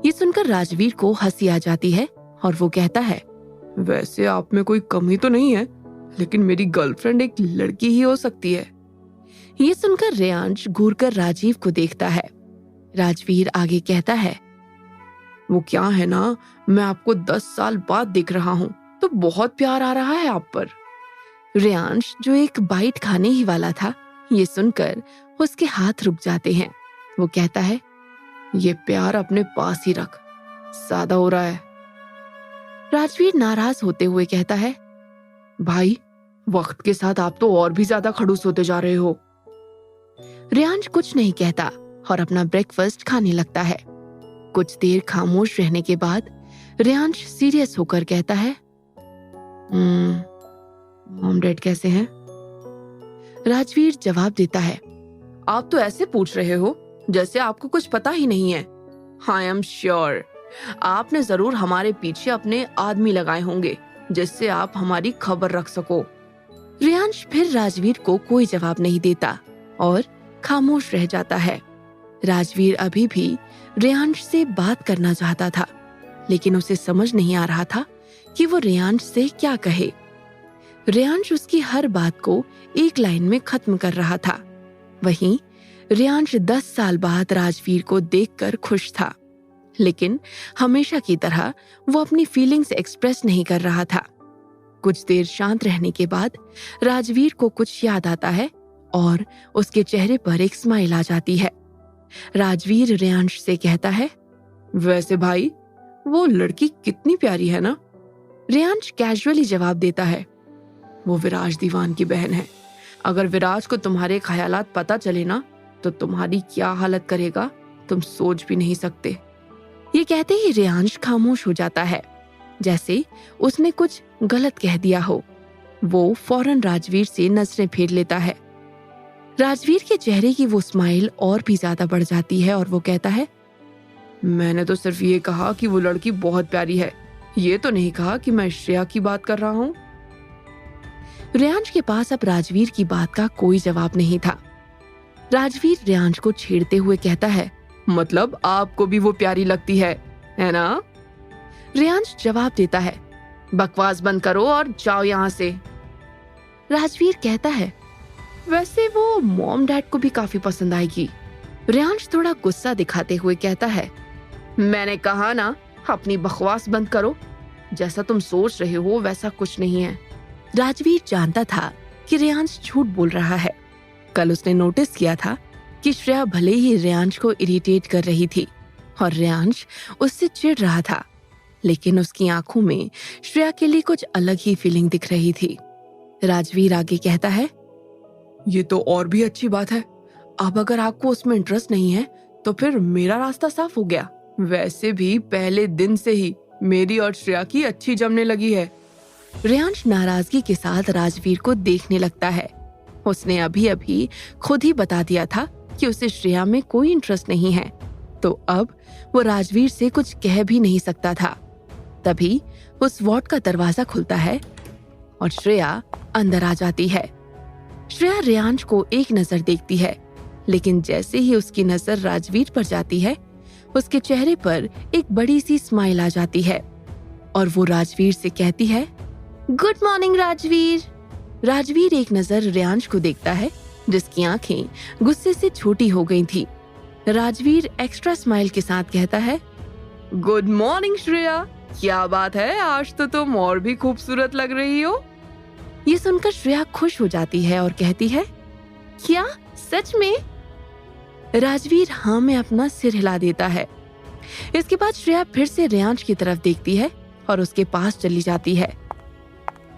ये सुनकर राजवीर को हंसी आ जाती है और वो कहता है, वैसे आप में कोई कमी तो नहीं है, लेकिन मेरी गर्लफ्रेंड एक लड़की ही हो सकती है। ये सुनकर रेयांश घूरकर राजीव को देखता है। राजवीर आगे कहता है, वो क्या है ना, मैं आपको 10 साल बाद दिख रहा हूं तो बहुत प्यार आ रहा है आप पर। रेयांश, जो एक बाइट खाने ही वाला था, ये सुनकर उसके हाथ रुक जाते हैं। वो कहता है, ये प्यार अपने पास ही रख, ज्यादा हो रहा है। राजवीर नाराज होते हुए कहता है, भाई वक्त के साथ आप तो और भी ज्यादा खड़ूस होते जा रहे हो। रेयांश कुछ नहीं कहता और अपना ब्रेकफास्ट खाने लगता है। कुछ देर खामोश रहने के बाद रेयांश सीरियस होकर कहता है, मॉम डैड कैसे हैं? राजवीर जवाब देता है, आप तो ऐसे पूछ रहे हो जैसे आपको कुछ पता ही नहीं है। आई एम श्योर आपने जरूर हमारे पीछे अपने आदमी लगाए होंगे जिससे आप हमारी खबर रख सको। रेयांश फिर राजवीर को कोई जवाब नहीं देता और खामोश रह जाता है। राजवीर अभी भी रेयांश से बात करना चाहता था, लेकिन उसे समझ नहीं आ रहा था कि वो रेयांश से क्या कहे। रेयांश उसकी हर बात को एक लाइन में खत्म कर रहा था। वहीं रेयांश 10 साल बाद राजवीर को देखकर खुश था, लेकिन हमेशा की तरह वो अपनी फीलिंग्स एक्सप्रेस नहीं कर रहा था। कुछ देर शांत रहने के बाद राजवीर को कुछ याद आता है और उसके चेहरे पर एक स्माइल आ जाती है। राजवीर रेयांश से कहता है, वैसे भाई वो लड़की कितनी प्यारी है ना? रेयांश कैजुअली जवाब देता है, वो विराज दीवान की बहन है। अगर विराज को तुम्हारे ख्यालात पता चले ना तो तुम्हारी क्या हालत करेगा तुम सोच भी नहीं सकते। ये कहते ही रेयांश खामोश हो जाता है, जैसे उसने कुछ गलत कह दिया हो। वो फौरन राजवीर से नजरें फेर लेता है। राजवीर के चेहरे की वो स्माइल और भी ज्यादा बढ़ जाती है और वो कहता है, मैंने तो सिर्फ ये कहा कि वो लड़की बहुत प्यारी है, ये तो नहीं कहा कि मैं श्रेया की बात कर रहा हूँ। रेयांश के पास अब राजवीर की बात का कोई जवाब नहीं था। राजवीर रेयांश को छेड़ते हुए कहता है, मतलब आपको भी वो प्यारी लगती है ना? रेयांश जवाब देता है, बकवास बंद करो और जाओ यहाँ से। राजवीर कहता है, वैसे वो मॉम डैड को भी काफी पसंद आएगी। रेयांश थोड़ा गुस्सा दिखाते हुए कहता है, मैंने कहा ना अपनी बकवास बंद करो, जैसा तुम सोच रहे हो वैसा कुछ नहीं है। राजवीर जानता था कि रेयांश झूठ बोल रहा है। कल उसने नोटिस किया था कि श्रेया भले ही रेयांश को इरिटेट कर रही थी और रेयांश उससे चिढ़ रहा था, लेकिन उसकी आंखों में श्रेया के लिए कुछ अलग ही फीलिंग दिख रही थी। राजवीर आगे कहता है, ये तो और भी अच्छी बात है। अब अगर आपको उसमें इंटरेस्ट नहीं है तो फिर मेरा रास्ता साफ हो गया। वैसे भी पहले दिन से ही मेरी और श्रेया की अच्छी जमने लगी है। रेयांश नाराजगी के साथ राजवीर को देखने लगता है। उसने अभी अभी खुद ही बता दिया था कि उसे श्रेया में कोई इंटरेस्ट नहीं है, तो अब वो राजवीर से कुछ कह भी नहीं सकता था। तभी उस वार्ड का दरवाजा खुलता है और श्रेया अंदर आ जाती है। श्रेया रेयांश को एक नजर देखती है, लेकिन जैसे ही उसकी नजर राजवीर पर जाती है, उसके चेहरे पर एक बड़ी सी स्माइल आ जाती है और वो राजवीर से कहती है, गुड मॉर्निंग राजवीर। राजवीर एक नजर रेयांश को देखता है, जिसकी आंखें गुस्से से छोटी हो गई थी। राजवीर एक्स्ट्रा स्माइल के साथ कहता है, गुड मॉर्निंग श्रेया, क्या बात है, आज तो तुम और भी खूबसूरत लग रही हो। ये सुनकर श्रेया खुश हो जाती है और कहती है, क्या सच में? राजवीर हाँ में अपना सिर हिला देता है। इसके बाद श्रेया फिर से रेयांश की तरफ देखती है और उसके पास चली जाती है।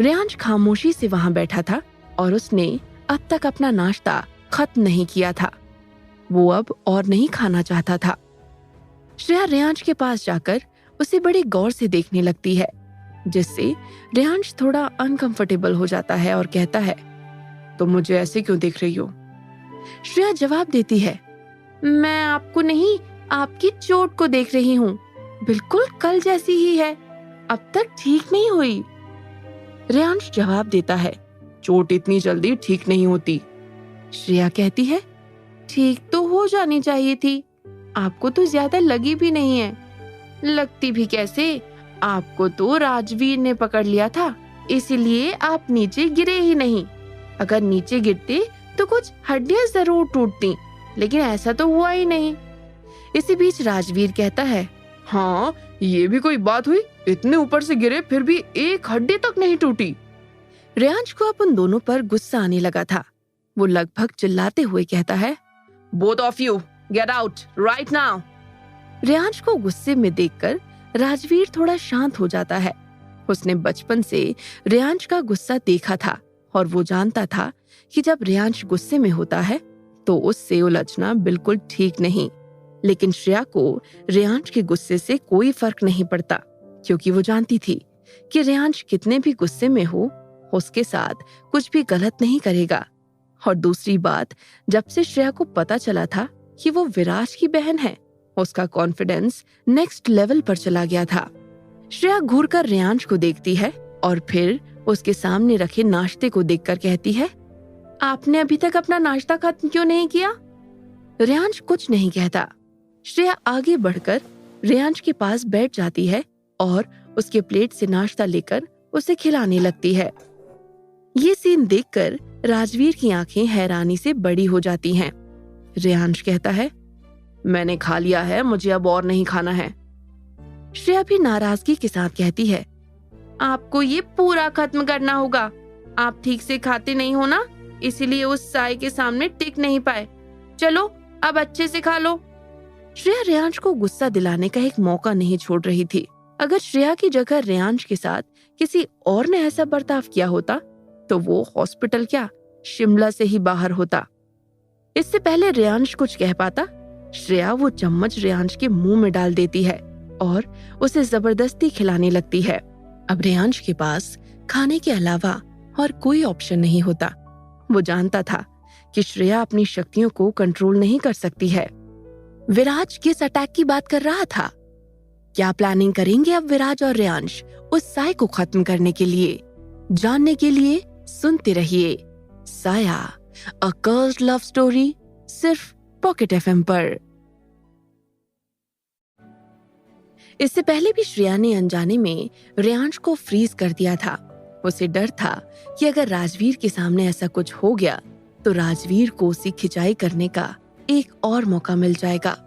रेयांश खामोशी से वहां बैठा था और उसने अब तक अपना नाश्ता खत्म नहीं किया था। वो अब और नहीं खाना चाहता था। श्रेया रेयांश के पास जाकर उसे बड़े गौर से देखने लगती है, जिससे रेयांश थोड़ा अनकंफर्टेबल हो जाता है और कहता है, तो मुझे ऐसे क्यों देख रही हो? श्रेया जवाब देती है, मैं आपको नहीं, आपकी चोट को देख रही हूँ। बिल्कुल कल जैसी ही है, अब तक ठीक नहीं हुई। रेयांश जवाब देता है, चोट इतनी जल्दी ठीक नहीं होती। श्रेया कहती है, ठीक तो हो जानी चाहिए थी, आपको तो ज्यादा लगी भी नहीं है। लगती भी कैसे, आपको तो राजवीर ने पकड़ लिया था, इसीलिए आप नीचे गिरे ही नहीं। अगर नीचे गिरते तो कुछ हड्डियां जरूर टूटती, लेकिन ऐसा तो हुआ ही नहीं। इसी बीच राजवीर कहता है, हाँ ये भी कोई बात हुई, इतने ऊपर से गिरे फिर भी एक हड्डी तक नहीं टूटी। रेयांश को अब उन दोनों पर गुस्सा आने लगा था। वो लगभग चिल्लाते हुए कहता है, both of you get out right now. Reyansh को गुस्से में देखकर राजवीर थोड़ा शांत हो जाता है। उसने बचपन से रेयांश का गुस्सा देखा था और वो जानता था कि जब रेयांश गुस्से में होता है तो उससे उलझना बिल्कुल ठीक नहीं। लेकिन श्रेया को रेयांश के गुस्से से कोई फर्क नहीं पड़ता, क्योंकि वो जानती थी कि रेयांश कितने भी गुस्से में हो, उसके साथ कुछ भी गलत नहीं करेगा। और दूसरी बात, जब से श्रेया को पता चला था कि वो विराज की बहन है, उसका कॉन्फिडेंस नेक्स्ट लेवल पर चला गया था। श्रेया घूरकर रेयांश को देखती है और फिर उसके सामने रखे नाश्ते को देखकर कहती है, आपने अभी तक अपना नाश्ता खत्म क्यों नहीं किया? रेयांश कुछ नहीं कहता। श्रेया आगे बढ़कर रेयांश के पास बैठ जाती है और उसके प्लेट से नाश्ता लेकर उसे खिलाने लगती है। ये सीन देखकर राजवीर की आंखें हैरानी से बड़ी हो जाती हैं। रेयांश कहता है, मैंने खा लिया है, मुझे अब और नहीं खाना है। श्रेया भी नाराजगी के साथ कहती है, आपको ये पूरा खत्म करना होगा, आप ठीक से खाते नहीं हो ना, इसीलिए उस साई के सामने टिक नहीं पाए। चलो अब अच्छे से खा लो। श्रेया रेयांश को गुस्सा दिलाने का एक मौका नहीं छोड़ रही थी। अगर श्रेया की जगह रेयांश के साथ किसी और ने ऐसा बर्ताव किया होता तो वो हॉस्पिटल क्या, शिमला से ही बाहर होता। इससे पहले रेयांश कुछ कह पाता, श्रेया वो चम्मच रेयांश के मुंह में डाल देती है और उसे जबरदस्ती खिलाने लगती है। अब रेयांश के पास खाने के अलावा और कोई ऑप्शन नहीं होता। वो जानता था कि श्रेया अपनी शक्तियों को कंट्रोल नहीं कर सकती है। विराज किस अटैक की बात कर रहा था? क्या प्लानिंग करेंगे अब विराज और रेयांश उस साय को खत्म करने के लिए? जानने के लिए सुनते रहिए साया, अ कर्स्ड लव स्टोरी, सिर्फ पॉकेट एफएम पर। इससे पहले भी श्रेया ने अनजाने में रेयांश को फ्रीज कर दिया था। उसे डर था कि अगर राजवीर के सामने ऐसा कुछ हो गया तो राजवीर को उसकी खिंचाई करने का एक और मौका मिल जाएगा।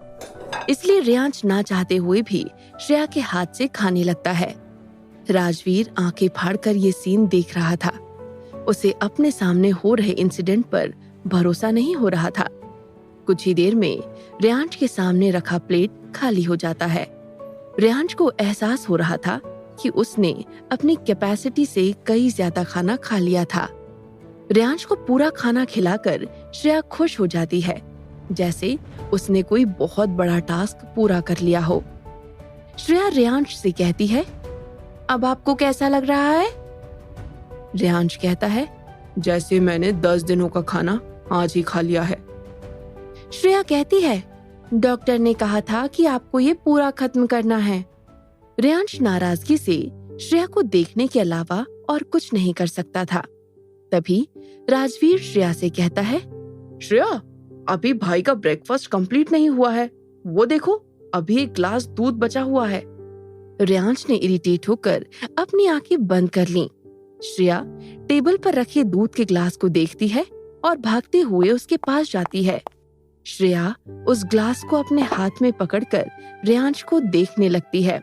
इसलिए रेयांश ना चाहते हुए भी श्रेया के हाथ से खाने लगता है। राजवीर आंखें फाड़कर ये सीन देख रहा था। उसे अपने सामने हो रहे इंसिडेंट पर भरोसा नहीं हो रहा था। कुछ ही देर में रेयांश के सामने रखा प्लेट खाली हो जाता है। रेयांश को एहसास हो रहा था कि उसने अपनी कैपेसिटी से कई ज्यादा खाना खा लिया था। रेयांश को पूरा खाना खिलाकर श्रेया खुश हो जाती है, जैसे उसने कोई बहुत बड़ा टास्क पूरा कर लिया हो। श्रेया रेयांश से कहती है, अब आपको कैसा लग रहा है? रेयांश कहता है, जैसे मैंने 10 दिनों का खाना आज ही खा लिया है। श्रेया कहती है, डॉक्टर ने कहा था कि आपको ये पूरा खत्म करना है। रेयांश नाराजगी से श्रेया को देखने के अलावा और कुछ नहीं कर सकता था। तभी राजवीर श्रेया से कहता है, श्रेया, अभी भाई का ब्रेकफास्ट कंप्लीट नहीं हुआ है, वो देखो अभी एक ग्लास दूध बचा हुआ है। रेयांश ने इरिटेट होकर अपनी आंखें बंद कर लीं। श्रेया टेबल पर रखे दूध के ग्लास को देखती है और भागते हुए उसके पास जाती है। श्रेया उस ग्लास को अपने हाथ में पकड़कर रेयांश को देखने लगती है।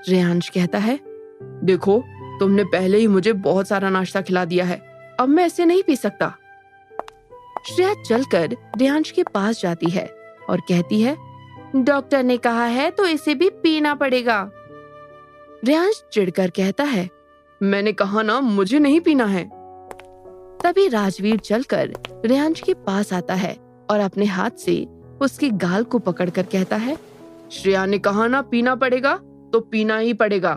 रेयांश कहता है, देखो तुमने पहले ही मुझे बहुत सारा नाश्ता खिला दिया है, अब मैं ऐसे नहीं पी सकता। श्रेया चलकर रेयांश के पास जाती है और कहती है, डॉक्टर ने कहा है तो इसे भी पीना पड़ेगा। रेयांश चिढ़कर कहता है, मैंने कहा ना मुझे नहीं पीना है। तभी राजवीर चलकर रेयांश के पास आता है और अपने हाथ से उसके गाल को पकड़कर कहता है, श्रेया ने कहा ना पीना पड़ेगा तो पीना ही पड़ेगा।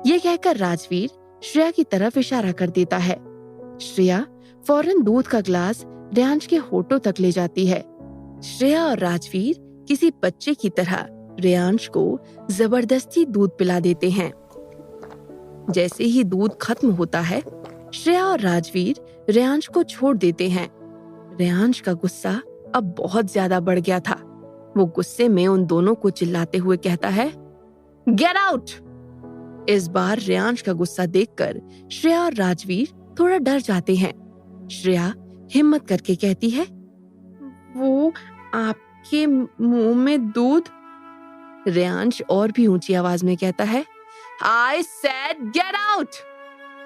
ये कहकर राजवीर श्रेया की तरफ इशारा कर देता है। श्रेया फौरन दूध का ग्लास रेयांश के होठों तक ले जाती है। श्रेया और राजवीर किसी बच्चे की तरह रेयांश को जबरदस्ती दूध पिला देते हैं। जैसे ही दूध खत्म होता है, श्रेया और राजवीर रेयांश को छोड़ देते हैं। रेयांश का गुस्सा अब बहुत ज्यादा बढ़ गया था। वो गुस्से में उन दोनों को चिल्लाते हुए कहता है, गेट आउट। इस बार रेयांश का गुस्सा देखकर श्रेया और राजवीर थोड़ा डर जाते हैं। श्रेया हिम्मत करके कहती है, वो आपके मुंह में दूध? रेयांश और भी ऊंची आवाज में कहता है, I said get out!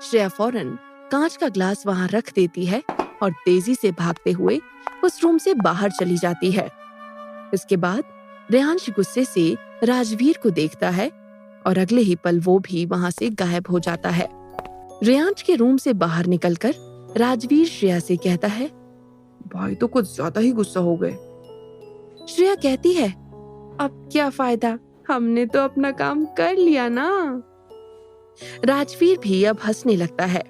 Shreya फौरन कांच का ग्लास वहां रख देती है और तेजी से भागते हुए उस रूम से बाहर चली जाती है। इसके बाद रेयांश गुस्से से राजवीर को देखता है और अगले ही पल वो भी वहां से गायब हो जाता है। रेयांश के रूम से बाहर निकलकर राजवीर श्रेया से कहता है, भाई तो कुछ ज्यादा ही गुस्सा हो गए। श्रेया कहती है, अब क्या फायदा, हमने तो अपना काम कर लिया ना। राजवीर भी अब हंसने लगता है।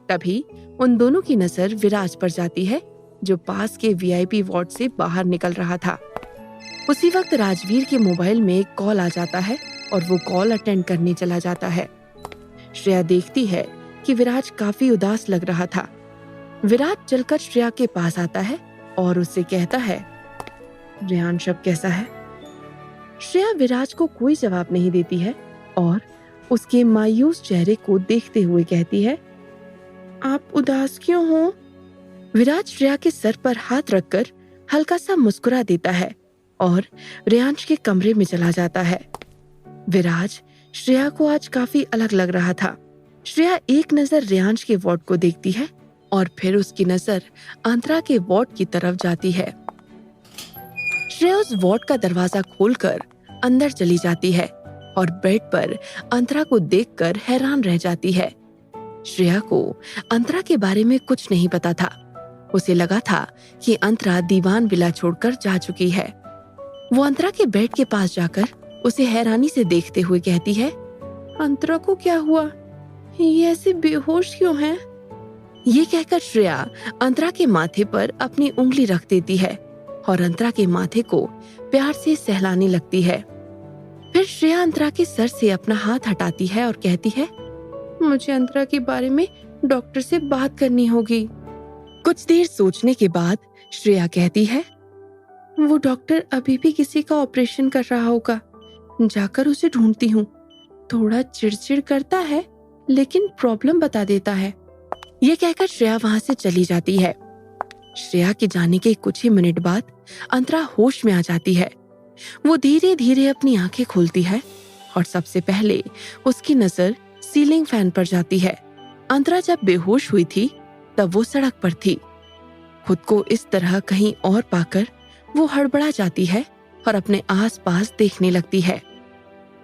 तभी उन दोनों की नजर विराज पर जाती है, जो पास के वीआईपी वार्ड से बाहर निकल रहा था। उसी वक्त राजवीर के मोबाइल में एक कॉल आ जाता है और वो कॉल अटेंड करने चला जाता है। श्रेया देखती है कि विराज काफी उदास लग रहा था। विराज चलकर श्रेया के पास आता है और उससे कहता है, रेयांश अब कैसा है? श्रेया विराज को कोई जवाब नहीं देती है और उसके मायूस चेहरे को देखते हुए कहती है, आप उदास क्यों हो? विराज श्रेया के सर पर हाथ रखकर हल्का सा मुस्कुरा देता है और रेयांश के कमरे में चला जाता है। विराज श्रेया को आज काफी अलग लग रहा था। श्रेया एक नजर रेयांश के वार्ड को देखती है और फिर उसकी नजर अंतरा के वार्ड की तरफ जाती है। श्रेया उस वार्ड का दरवाजा खोलकर अंदर चली जाती है और बेड पर अंतरा को देखकर हैरान रह जाती है। श्रेया को अंतरा के बारे में कुछ नहीं पता था। उसे लगा था कि अंतरा दीवान विला छोड़कर जा चुकी है। वो अंतरा के बेड के पास जाकर उसे हैरानी से देखते हुए कहती है, अंतरा को क्या हुआ? ये ऐसे बेहोश क्यों है? ये कहकर श्रेया अंतरा के माथे पर अपनी उंगली रख देती है और अंतरा के माथे को प्यार से सहलाने लगती है। फिर श्रेया अंतरा के सर से अपना हाथ हटाती है और कहती है, मुझे अंतरा के बारे में डॉक्टर से बात करनी होगी। कुछ देर सोचने के बाद श्रेया कहती है, वो डॉक्टर अभी भी किसी का ऑपरेशन कर रहा होगा, जाकर उसे ढूंढती हूँ। थोड़ा चिड़चिड़ करता है लेकिन प्रॉब्लम बता देता है। ये कहकर श्रेया वहां से चली जाती है। श्रेया के जाने के कुछ ही मिनट बाद अंतरा होश में आ जाती है। वो धीरे धीरे अपनी आंखें खोलती है और सबसे पहले उसकी नजर सीलिंग फैन पर जाती है। अंतरा जब बेहोश हुई थी तब वो सड़क पर थी। खुद को इस तरह कहीं और पाकर वो हड़बड़ा जाती है और अपने आसपास देखने लगती है।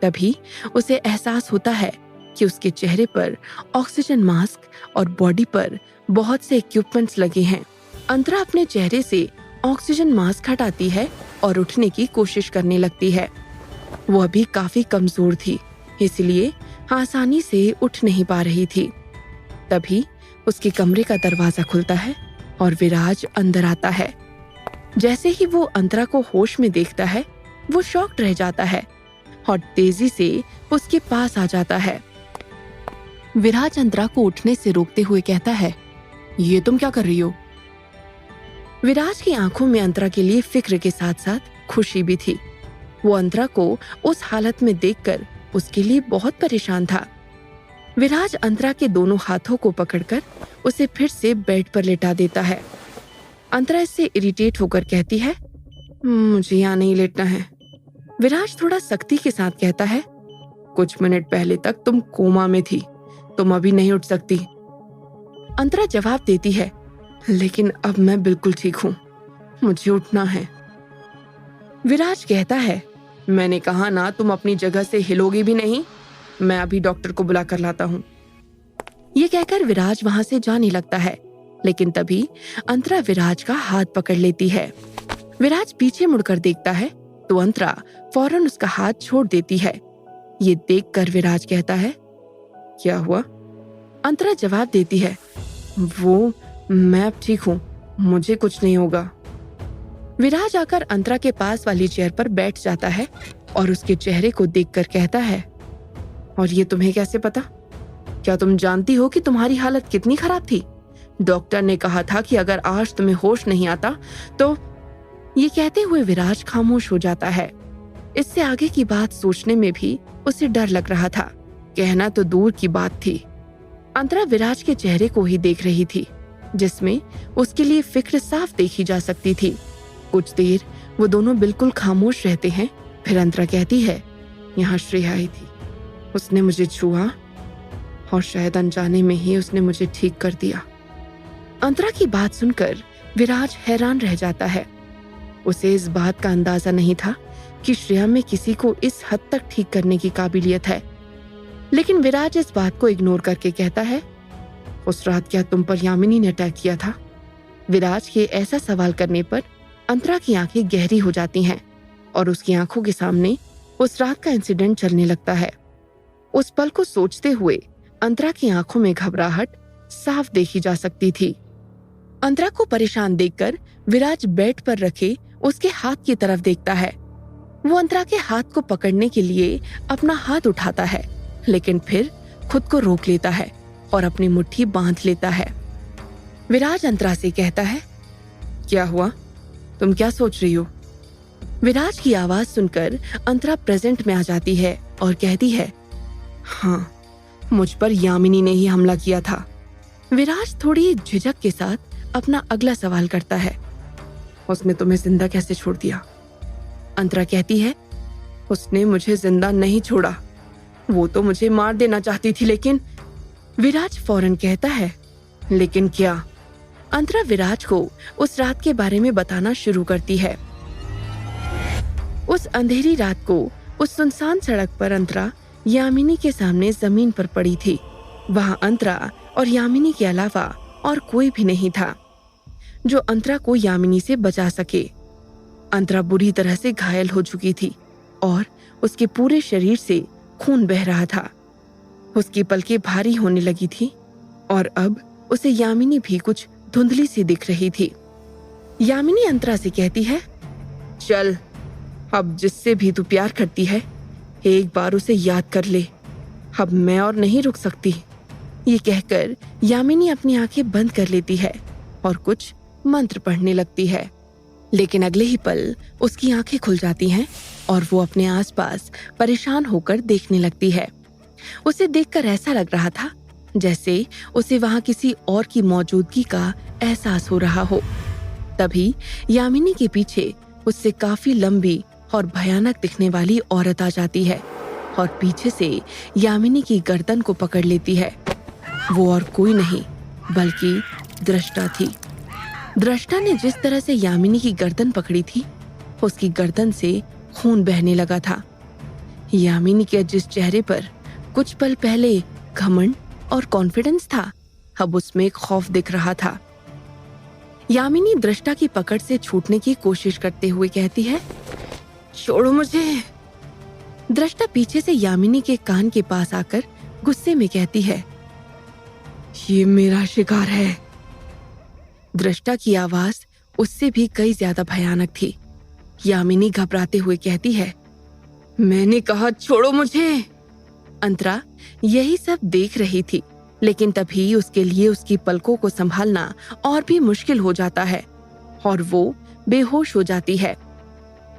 तभी उसे एहसास होता है कि उसके चेहरे पर ऑक्सीजन मास्क और बॉडी पर बहुत से इक्विपमेंट्स लगे हैं। अंतरा अपने चेहरे से ऑक्सीजन मास्क हटाती है और उठने की कोशिश करने लगती है। वो अभी काफी कमजोर थी, इसलिए आसानी से उठ नहीं पा रही थी। तभी उसके कमरे का दरवाजा खुलता है और विराज अंदर आता है। जैसे ही वो अंतरा को होश में देखता है, वो शॉक्ड रह जाता है और तेजी से उसके पास आ जाता है। विराज अंतरा को उठने से रोकते हुए कहता है, ये तुम क्या कर रही हो? विराज की आंखों में अंतरा के लिए फिक्र के साथ साथ खुशी भी थी। वो अंतरा को उस हालत में देखकर उसके लिए बहुत परेशान था। विराज अंतरा के दोनों हाथों को पकड़कर उसे फिर से बेड पर लेटा देता है। अंतरा इससे इरिटेट होकर कहती है, मुझे यहाँ नहीं लेटना है। विराज थोड़ा सख्ती के साथ कहता है, कुछ मिनट पहले तक तुम कोमा में थी, तुम अभी नहीं उठ सकती। अंतरा जवाब देती है, लेकिन अब मैं बिल्कुल ठीक हूँ, मुझे उठना है। विराज कहता है, मैंने कहा ना तुम अपनी जगह से हिलोगी भी नहीं, मैं अभी डॉक्टर को बुला कर लाता हूँ। ये कहकर विराज वहां से जाने लगता है, लेकिन तभी अंतरा विराज का हाथ पकड़ लेती है। विराज पीछे मुड़कर देखता है तो अंतरा फौरन उसका हाथ छोड़ देती है। ये देखकर विराज कहता है, क्या हुआ? अंतरा जवाब देती है, वो मैं अब ठीक हूं, मुझे कुछ नहीं होगा। विराज आकर अंतरा के पास वाली चेयर पर बैठ जाता है और उसके चेहरे को देखकर कहता है, और ये तुम्हें कैसे पता? क्या तुम जानती हो कि तुम्हारी हालत कितनी खराब थी? डॉक्टर ने कहा था कि अगर आज तुम्हें होश नहीं आता तो। ये कहते हुए विराज खामोश हो जाता है। इससे आगे की बात सोचने में भी उसे डर लग रहा था, कहना तो दूर की बात थी। अंतरा विराज के चेहरे को ही देख रही थी, जिसमें उसके लिए फिक्र साफ देखी जा सकती थी। कुछ देर वो दोनों बिल्कुल खामोश रहते हैं। फिर अंतरा कहती है, यहाँ श्रेया आई थी, उसने मुझे छुआ और शायद अनजाने में ही उसने मुझे ठीक कर दिया। अंतरा की बात सुनकर विराज हैरान रह जाता है। उसे इस बात का अंदाजा नहीं था कि श्रेया में किसी को इस हद तक ठीक करने की काबिलियत है। लेकिन विराज इस बात को इग्नोर करके कहता है, उस रात क्या तुम पर यामिनी ने अटैक किया था? विराज के ऐसा सवाल करने पर अंतरा की आंखें गहरी हो जाती हैं और उसकी आंखों के सामने उस रात का इंसिडेंट चलने लगता है। उस पल को सोचते हुए अंतरा की आंखों में घबराहट साफ देखी जा सकती थी। अंतरा को परेशान देखकर विराज बेड पर रखे उसके हाथ की तरफ देखता है। वो अंतरा के हाथ को पकड़ने के लिए अपना हाथ उठाता है, लेकिन फिर खुद को रोक लेता है और अपनी मुट्ठी बांध लेता है। विराज अंतरा से कहता है, क्या हुआ? तुम क्या सोच रही हो? विराज की आवाज सुनकर अंतरा प्रेजेंट में आ जाती है और कहती है, हाँ, मुझ पर यामिनी ने ही हमला किया था। विराज थोड़ी झिझक के साथ अपना अगला सवाल करता है, उसने तुम्हें जिंदा कैसे छोड़ दिया? अंतरा कहती है, उसने मुझे जिंदा नहीं छोड़ा, वो तो मुझे मार देना चाहती थी, लेकिन। विराज फौरन कहता है, लेकिन क्या? अंतरा विराज को उस रात के बारे में बताना शुरू करती है। उस अंधेरी रात को उस सुनसान सड़क पर अंतरा यामिनी के सामने जमीन पर पड़ी थी। वहां अंतरा और यामिनी के अलावा और कोई भी नहीं था जो अंतरा को यामिनी से बचा सके। अंतरा बुरी तरह से घायल हो चुकी थी और उसके पूरे शरीर से खून बह रहा था। उसकी पलकें भारी होने लगी थी और अब उसे यामिनी भी कुछ धुंधली सी दिख रही थी। यामिनी अंतरा से कहती है, चल, अब जिससे भी तू प्यार करती है एक बार उसे याद कर ले, अब मैं और नहीं रुक सकती। ये कहकर यामिनी अपनी आंखें बंद कर लेती है और कुछ मंत्र पढ़ने लगती है। लेकिन अगले ही पल उसकी आंखें खुल जाती हैं और वो अपने आसपास परेशान होकर देखने लगती है। उसे देखकर ऐसा लग रहा था जैसे उसे वहां किसी और की मौजूदगी का एहसास हो रहा हो। तभी यामिनी के पीछे उससे काफी लंबी और भयानक दिखने वाली औरत आ जाती है और पीछे से यामिनी की गर्दन को पकड़ लेती है। वो और कोई नहीं बल्कि दृष्टा थी। दृष्टा ने जिस तरह से यामिनी की गर्दन पकड़ी थी, उसकी गर्दन से खून बहने लगा था। यामिनी के जिस चेहरे पर कुछ पल पहले घमंड और कॉन्फिडेंस था, अब उसमें खौफ दिख रहा था। यामिनी दृष्टा की पकड़ से छूटने की कोशिश करते हुए कहती है, छोड़ो मुझे। दृष्टा पीछे से यामिनी के कान के पास आकर गुस्से में कहती है, ये मेरा शिकार है। दृष्टा की आवाज उससे भी कई ज्यादा भयानक थी। यामिनी घबराते हुए कहती है, मैंने कहा छोड़ो मुझे। अंतरा यही सब देख रही थी, लेकिन तभी उसके लिए उसकी पलकों को संभालना और भी मुश्किल हो जाता है और वो बेहोश हो जाती है।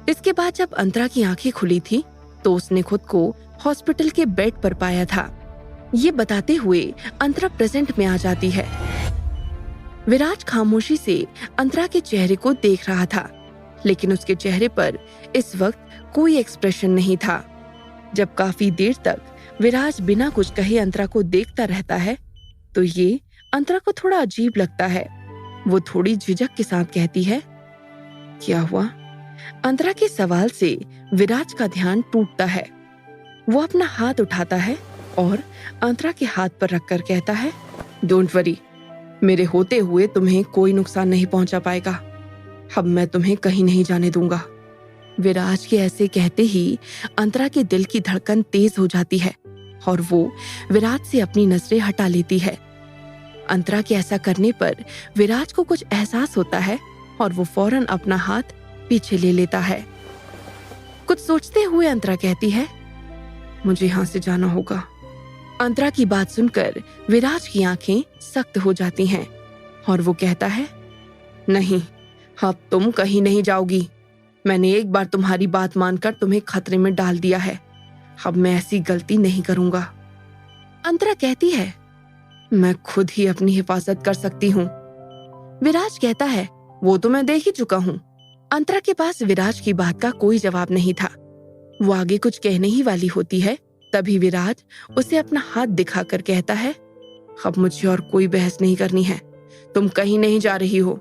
इसके बाद जब अंतरा की आंखें खुली थी तो उसने खुद को हॉस्पिटल के बेड पर पाया था। ये बताते हुए अंतरा प्रेजेंट में आ जाती है। विराज खामोशी से अंतरा के चेहरे को देख रहा था, लेकिन उसके चेहरे पर इस वक्त कोई एक्सप्रेशन नहीं था। जब काफी देर तक विराज बिना कुछ कहे अंतरा को देखता रहता है तो ये अंतरा को थोड़ा अजीब लगता है। वो थोड़ी झिझक के साथ कहती है, क्या हुआ? अंतरा के सवाल से विराज का ध्यान टूटता है। वो अपना हाथ उठाता है और अंतरा के हाथ पर रखकर कहता है, डोंट वरी, मेरे होते हुए तुम्हें कोई नुकसान नहीं पहुंचा पाएगा। अब मैं तुम्हें कहीं नहीं जाने दूंगा। विराज के ऐसे कहते ही अंतरा के दिल की धड़कन तेज हो जाती है और वो विराज से अपनी नजरें हटा लेती है। अंतरा के ऐसा करने पर विराज को कुछ एहसास होता है और वो फौरन अपना हाथ पीछे ले लेता है। कुछ सोचते हुए अंतरा कहती है, मुझे यहाँ से जाना होगा। अंतरा की बात सुनकर विराज की आंखें सख्त हो जाती हैं और वो कहता है, नहीं, अब तुम कहीं नहीं जाओगी। मैंने एक बार तुम्हारी बात मानकर तुम्हें खतरे में डाल दिया है। अब मैं ऐसी गलती नहीं करूंगा। अंतरा कहती है, मैं खुद ही अपनी हिफाजत कर सकती हूँ। विराज कहता है, वो तो मैं देख ही चुका हूँ। अंतरा के पास विराज की बात का कोई जवाब नहीं था। वो आगे कुछ कहने ही वाली होती है, तभी विराज उसे अपना हाथ दिखाकर कहता है, अब मुझे और कोई बहस नहीं करनी है। तुम कहीं नहीं जा रही हो,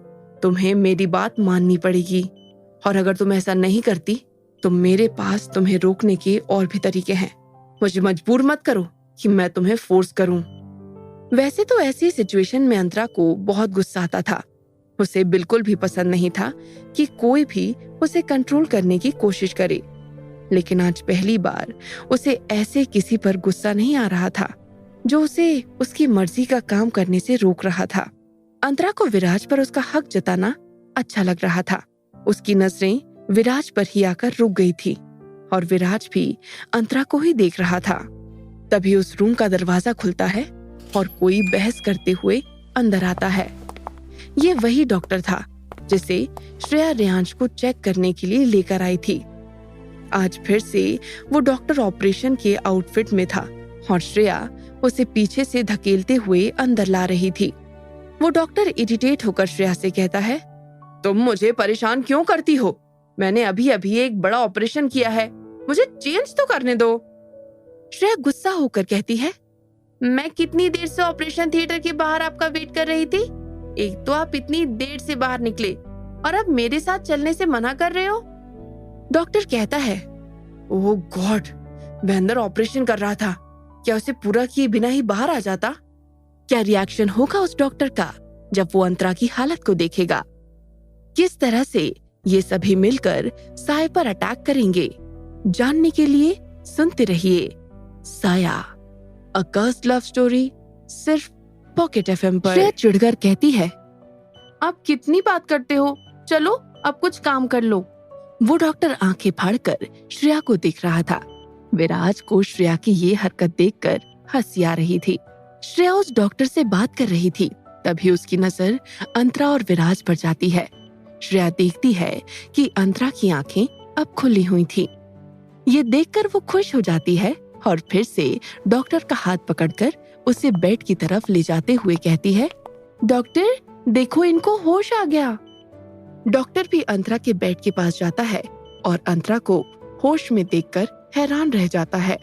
तुम्हें मेरी बात माननी पड़ेगी। और अगर तुम ऐसा नहीं करती तो मेरे पास तुम्हें रोकने के और भी तरीके हैं। मुझे मजबूर मत करो कि मैं तुम्हें फोर्स करूं। वैसे तो ऐसी सिचुएशन में अंतरा को बहुत गुस्सा आता था। उसे बिल्कुल भी पसंद नहीं था कि कोई भी उसे कंट्रोल करने की कोशिश करे, लेकिन आज पहली बार उसे ऐसे किसी पर गुस्सा नहीं आ रहा था जो उसे उसकी मर्जी का काम करने से रोक रहा था। अंतरा को विराज पर उसका हक जताना अच्छा लग रहा था। उसकी नजरें विराज पर ही आकर रुक गई थी और विराज भी अंतरा को ही देख रहा था। तभी उस रूम का दरवाजा खुलता है और कोई बहस करते हुए अंदर आता है। ये वही डॉक्टर था जिसे श्रेया रेयांश को चेक करने के लिए लेकर आई थी। आज फिर से वो डॉक्टर ऑपरेशन के आउटफिट में था और श्रेया उसे पीछे से धकेलते हुए अंदर ला रही थी। वो डॉक्टर इरिटेट होकर श्रेया से कहता है, तुम मुझे परेशान क्यों करती हो? मैंने अभी अभी एक बड़ा ऑपरेशन किया है, मुझे चेंज तो करने दो। श्रेया गुस्सा होकर कहती है, मैं कितनी देर से ऑपरेशन थिएटर के बाहर आपका वेट कर रही थी। एक तो आप इतनी देर से बाहर निकले और अब मेरे साथ चलने से मना कर रहे हो। डॉक्टर कहता है, ओह गॉड, मैं अंदर ऑपरेशन कर रहा था, क्या उसे पूरा किए बिना ही बाहर आ जाता? क्या रिएक्शन होगा उस डॉक्टर का जब वो अंतरा की हालत को देखेगा? किस तरह से ये सभी मिलकर साय पर अटैक करेंगे, जानने के लिए सुनते रहिए साया, अ कर्स्ड लव स्टोरी, सिर्फ पॉकेट एफएम पर। श्रेया चिढ़कर कहती है, आप कितनी बात करते हो, चलो अब कुछ काम कर लो। वो डॉक्टर आंखें फाड़कर श्रेया को देख रहा था। विराज को श्रेया की ये हरकत देखकर हंसी आ रही थी। श्रेया उस डॉक्टर से बात कर रही थी, तभी उसकी नजर अंतरा और विराज पर जाती है। श्रेया देखती है कि अंतरा की आंखें अब खुली हुई थी। ये देखकर वो खुश हो जाती है और फिर से डॉक्टर का हाथ पकड़कर उसे बेड की तरफ ले जाते हुए कहती है, डॉक्टर देखो, इनको होश आ गया। डॉक्टर भी अंतरा के बेड के पास जाता है और अंतरा को होश में देखकर हैरान रह जाता है।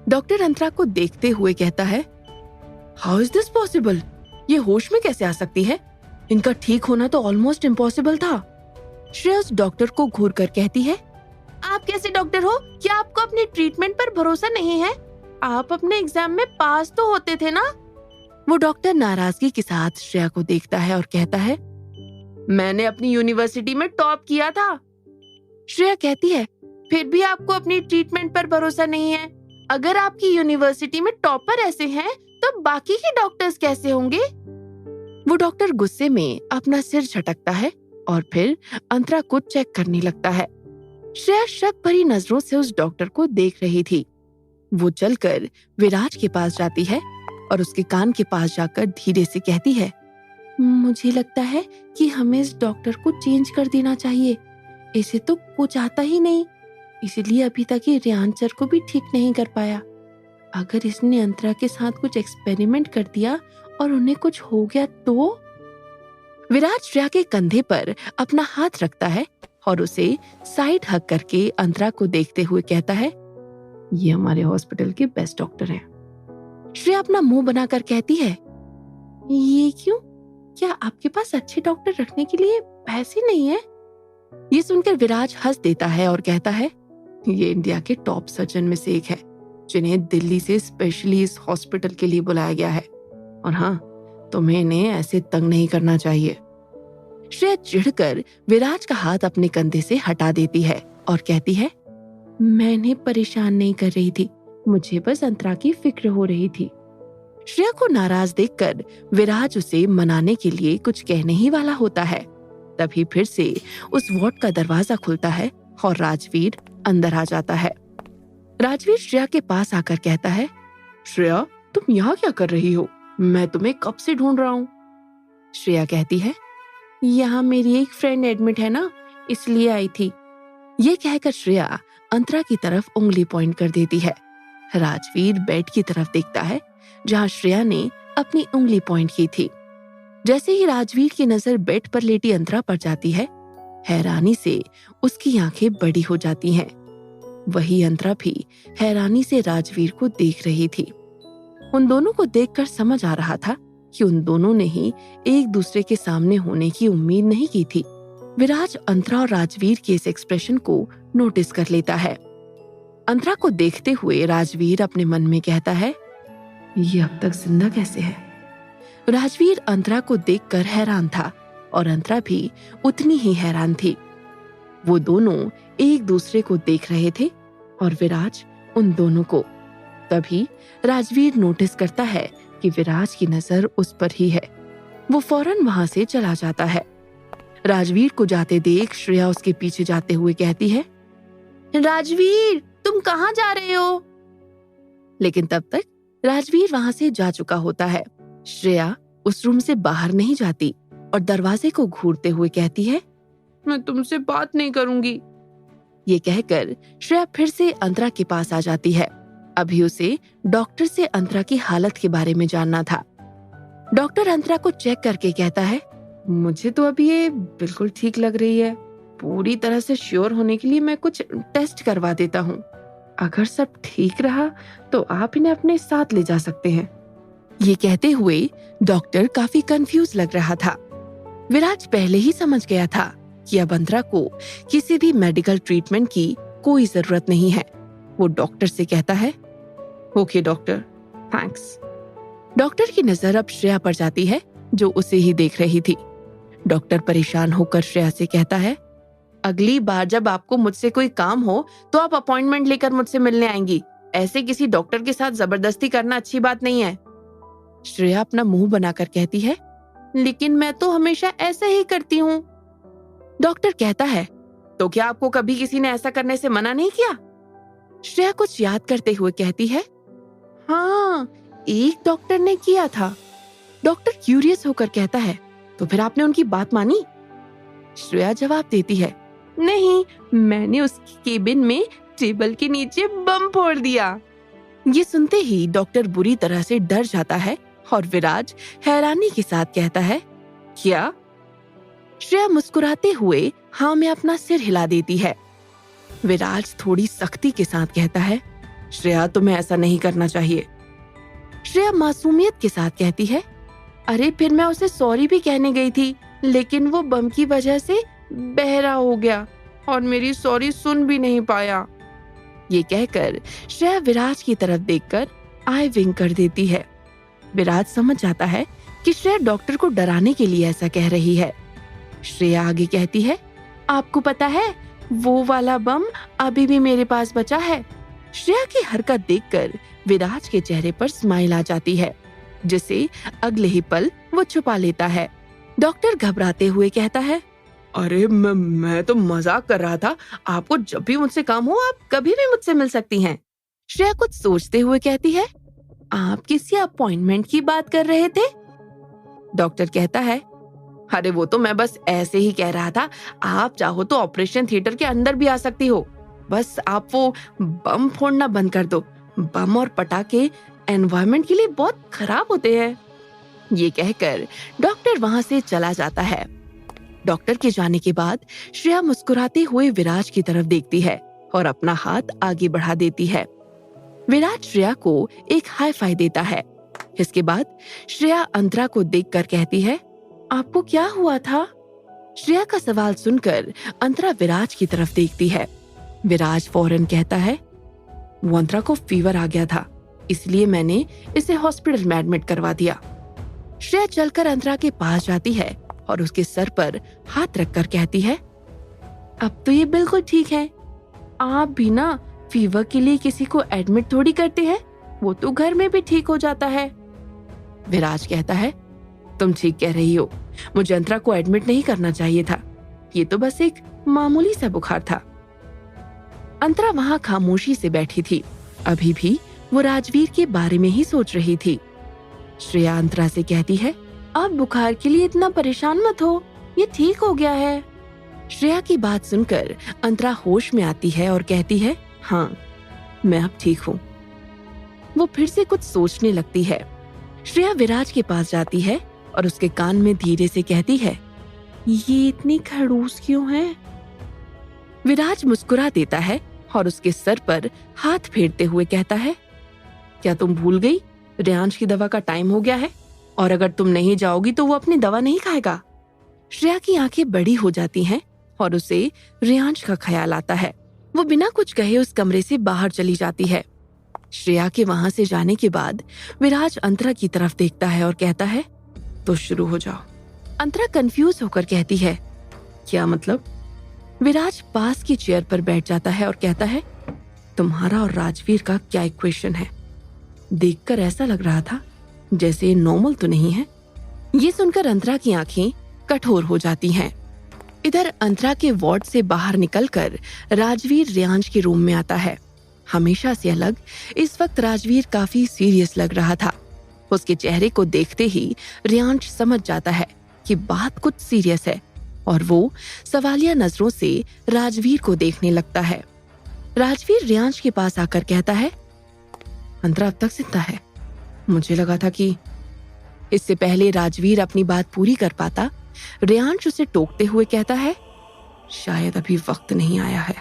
डॉक्टर अंतरा को देखते हुए कहता है, हाउ इज दिस पॉसिबल? ये होश में कैसे आ सकती है? इनका ठीक होना तो ऑलमोस्ट इम्पॉसिबल था। श्रेया उस डॉक्टर को घूर कर कहती है, आप कैसे डॉक्टर हो? क्या आपको अपनी ट्रीटमेंट पर भरोसा नहीं है? आप अपने एग्जाम में पास तो होते थे ना? वो डॉक्टर नाराजगी के साथ श्रेया को देखता है और कहता है, मैंने अपनी यूनिवर्सिटी में टॉप किया था। श्रेया कहती है, फिर भी आपको अपनी ट्रीटमेंट पर भरोसा नहीं है। अगर आपकी यूनिवर्सिटी में टॉपर ऐसे हैं, तो बाकी के डॉक्टर्स कैसे होंगे? वो डॉक्टर गुस्से में अपना सिर झटकता है और फिर अंतरा को चेक करने लगता है। श्रेया शक भरी नजरों से उस डॉक्टर को देख रही थी। वो चलकर विराज के पास जाती है और उसके कान के पास जाकर धीरे से कहती है, मुझे लगता है कि हमें इस डॉक्टर को चेंज कर देना चाहिए। इसे तो कुछ आता ही नहीं, इसलिए अभी तक ये रेयांश सर को भी ठीक नहीं कर पाया। अगर इसने अंतरा के साथ कुछ एक्सपेरिमेंट कर दिया और उन्हें कुछ हो गया तो? विराज श्रेया के कंधे पर अपना हाथ रखता है और उसे साइड हग करके अंतरा को देखते हुए कहता है, ये हमारे हॉस्पिटल के बेस्ट डॉक्टर हैं। श्रेया अपना मुंह बनाकर कहती है, ये क्यों? क्या आपके पास अच्छे डॉक्टर रखने के लिए पैसे नहीं है? ये सुनकर विराज हंस देता है और कहता है, ये इंडिया के टॉप सर्जन में से एक है, जिन्हें दिल्ली से स्पेशली इस हॉस्पिटल के लिए बुलाया गया है। और हाँ, तुम्हें इन्हें ऐसे तंग नहीं करना चाहिए। श्रेया चिढ़कर विराज का हाथ अपने कंधे से हटा देती है और कहती है, मैं इन्हें परेशान नहीं कर रही थी, मुझे बस अंतरा की फिक्र हो रही थी। श्रेया को नाराज देखकर विराज उसे मनाने के लिए कुछ कहने ही वाला होता है। तभी फिर से उस वार्ड का दरवाजा खुलता है और राजवीर अंदर आ जाता है। राजवीर श्रेया के पास आकर कहता है, श्रेया, तुम यहाँ क्या कर रही हो? मैं तुम्हें कब से ढूंढ रहा हूँ। श्रेया कहती है, यहाँ मेरी एक फ्रेंड एडमिट है ना, इसलिए आई थी। ये कहकर श्रेया अंतरा की तरफ उंगली पॉइंट कर देती है। राजवीर बेड की तरफ देखता है जहाँ श्रेया ने अपनी उंगली पॉइंट की थी। जैसे ही राजवीर की नजर बेड पर लेटी अंतरा पर जाती है, हैरानी से उसकी आंखें बड़ी हो जाती हैं। वही अंतरा भी हैरानी से राजवीर को देख रही थी। उन दोनों को देखकर समझ आ रहा था कि उन दोनों ने ही एक दूसरे के सामने होने की उम्मीद नहीं की थी। विराज अंतरा और राजवीर के इस एक्सप्रेशन को नोटिस कर लेता है। अंतरा को देखते हुए राजवीर अपने मन में कहता है, ये अब तक जिंदा कैसे है? राजवीर अंतरा को देखकर हैरान था और अंतरा भी उतनी ही हैरान थी। वो दोनों एक दूसरे को देख रहे थे और विराज उन दोनों को। तभी राजवीर नोटिस करता है कि विराज की नजर उस पर ही है। वो फौरन वहां से चला जाता है। राजवीर को जाते देख श्रेया उसके पीछे जाते हुए कहती है, राजवीर, तुम कहाँ जा रहे हो? लेकिन तब तक राजवीर वहां से जा चुका होता है। श्रेया उस रूम से बाहर नहीं जाती और दरवाजे को घूरते हुए कहती है, मैं तुमसे बात नहीं करूंगी। ये कहकर श्रेया फिर से अंतरा के पास आ जाती है। अभी उसे डॉक्टर से अंतरा की हालत के बारे में जानना था। डॉक्टर अंतरा को चेक करके कहता है, मुझे तो अभी ये बिल्कुल ठीक लग रही है। पूरी तरह से श्योर होने के लिए मैं कुछ टेस्ट करवा देता हूँ। अगर सब ठीक रहा तो आप इन्हें अपने साथ ले जा सकते हैं। ये कहते हुए डॉक्टर काफी कंफ्यूज लग रहा था। विराज पहले ही समझ गया था कि अब अंतरा को किसी भी मेडिकल ट्रीटमेंट की कोई जरूरत नहीं है। वो डॉक्टर से कहता है, ओके डॉक्टर, थैंक्स। डॉक्टर की नजर अब श्रेया पर जाती है जो उसे ही देख रही थी। डॉक्टर परेशान होकर श्रेया से कहता है, अगली बार जब आपको मुझसे कोई काम हो तो आप अपॉइंटमेंट लेकर मुझसे मिलने आएंगी। ऐसे किसी डॉक्टर के साथ जबरदस्ती करना अच्छी बात नहीं है। श्रेया अपना मुंह बनाकर कहती है, लेकिन मैं तो हमेशा ऐसा ही करती हूँ। डॉक्टर कहता है, तो क्या आपको कभी किसी ने ऐसा करने से मना नहीं किया? श्रेया कुछ याद करते हुए कहती है, हाँ, एक डॉक्टर ने किया था। डॉक्टर क्यूरियस होकर कहता है, तो फिर आपने उनकी बात मानी? श्रेया जवाब देती है, नहीं, मैंने उसकी केबिन में टेबल के नीचे बम फोड़ दिया। ये सुनते ही डॉक्टर बुरी तरह से डर जाता है और विराज हैरानी के साथ कहता है, क्या? श्रेया मुस्कुराते हुए हाँ में अपना सिर हिला देती है। विराज थोड़ी सख्ती के साथ कहता है, श्रेया, तुम्हें ऐसा नहीं करना चाहिए। श्रेया मासूमियत के साथ कहती है, अरे फिर मैं उसे सॉरी भी कहने गई थी, लेकिन वो बम की वजह से बहरा हो गया और मेरी सॉरी सुन भी नहीं पाया। ये कहकर श्रेया विराज की तरफ देखकर आई विंक कर देती है। विराज समझ जाता है कि श्रेया डॉक्टर को डराने के लिए ऐसा कह रही है। श्रेया आगे कहती है, आपको पता है, वो वाला बम अभी भी मेरे पास बचा है। श्रेया की हरकत देखकर विराज के चेहरे पर स्माइल आ जाती है, जिसे अगले ही पल वो छुपा लेता है। डॉक्टर घबराते हुए कहता है, अरे मैं तो मजाक कर रहा था। आपको जब भी मुझसे काम हो आप कभी भी मुझसे मिल सकती हैं। श्रेया कुछ सोचते हुए कहती है, आप किसी अपॉइंटमेंट की बात कर रहे थे? डॉक्टर कहता है, अरे वो तो मैं बस ऐसे ही कह रहा था। आप चाहो तो ऑपरेशन थिएटर के अंदर भी आ सकती हो। बस आप वो बम फोड़ना बंद कर दो। बम और पटाखे एनवायरनमेंट के लिए बहुत खराब होते हैं। ये कहकर डॉक्टर वहां से चला जाता है। डॉक्टर के जाने के बाद श्रेया मुस्कुराते हुए विराज की तरफ देखती है और अपना हाथ आगे बढ़ा देती है। विराज श्रेया को एक हाई फाई देता है। इसके बाद श्रेया अंतरा को देखकर कहती है, आपको क्या हुआ था? श्रेया का सवाल सुनकर अंतरा विराज की तरफ देखती है। विराज फौरन कहता है, वो अंतरा को फीवर आ गया था, इसलिए मैंने इसे हॉस्पिटल में एडमिट करवा दिया। श्रेया चलकर अंतरा के पास जाती है और उसके सर पर हाथ रखकर कहती है, अब तो ये बिल्कुल ठीक है, आप भी ना फीवर के लिए किसी को एडमिट थोड़ी करते हैं, वो तो घर में भी ठीक हो जाता है। विराज कहता है, तुम ठीक कह रही हो, मुझे अंतरा को एडमिट नहीं करना चाहिए था, ये तो बस एक मामूली सा बुखार था। अंतरा वहां खामोशी से बैठी थी, अभी भी वो राजवीर के बारे में ही सोच रही थी। श्रेया अंतरा से कहती है, आप बुखार के लिए इतना परेशान मत हो, ये ठीक हो गया है। श्रेया की बात सुनकर अंतरा होश में आती है और कहती है, हाँ मैं अब ठीक हूँ। वो फिर से कुछ सोचने लगती है। श्रेया विराज के पास जाती है और उसके कान में धीरे से कहती है, ये इतनी खड़ूस क्यों है? विराज मुस्कुरा देता है और उसके सर पर हाथ फेरते हुए कहता है, क्या तुम भूल गई रेयांश की दवा का टाइम हो गया है, और अगर तुम नहीं जाओगी तो वो अपनी दवा नहीं खाएगा। श्रेया की आंखें बड़ी हो जाती हैं और उसे रेयांश का ख्याल आता है। वो बिना कुछ कहे उस कमरे से बाहर चली जाती है। श्रेया के वहां से जाने के बाद विराज अंतरा की तरफ देखता है और कहता है, तो शुरू हो जाओ। अंतरा कंफ्यूज होकर कहती है, क्या मतलब? विराज पास की चेयर पर बैठ जाता है और कहता है, तुम्हारा और राजवीर का क्या इक्वेशन है? देखकर ऐसा लग रहा था जैसे ये नॉर्मल तो नहीं है। ये सुनकर अंतरा की आंखें कठोर हो जाती हैं। इधर अंतरा के वार्ड से बाहर निकलकर राजवीर रेयांश के रूम में आता है। हमेशा से अलग इस वक्त राजवीर काफी सीरियस लग रहा था। उसके चेहरे को देखते ही रेयांश समझ जाता है कि बात कुछ सीरियस है और वो सवालिया नजरों से राजवीर को देखने लगता है। राजवीर रेयांश के पास आकर कहता है, अंतरा अब तक जिंदा है? मुझे लगा था कि इससे पहले राजवीर अपनी बात पूरी कर पाता, रेयांश उसे टोकते हुए कहता है, शायद अभी वक्त नहीं आया है।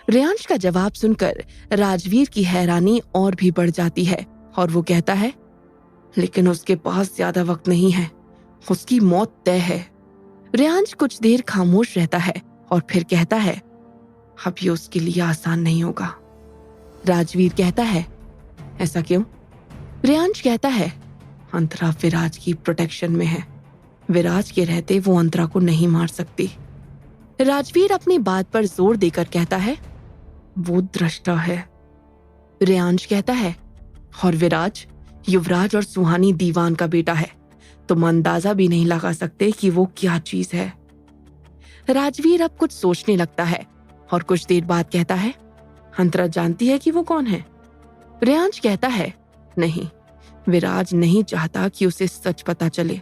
रेयांश का जवाब सुनकर राजवीर की हैरानी और भी बढ़ जाती है और वो कहता है, लेकिन उसके पास ज्यादा वक्त नहीं है, उसकी मौत तय है। रेयांश कुछ देर खामोश रहता है और फिर कहता है, अब ये उसके लिए आसान नहीं होगा। राजवीर कहता है, ऐसा क्यों? रेयांश कहता है, अंतरा विराज की प्रोटेक्शन में है, विराज के रहते वो अंतरा को नहीं मार सकती। राजवीर अपनी बात पर जोर देकर कहता है, वो दृष्टा है। रेयांश कहता है, और विराज युवराज और सुहानी दीवान का बेटा है, तुम अंदाजा भी नहीं लगा सकते कि वो क्या चीज है। राजवीर अब कुछ सोचने लगता है और कुछ देर बाद कहता है, अंतरा जानती है कि वो कौन है? रेयांश कहता है, नहीं, विराज नहीं चाहता कि उसे सच पता चले।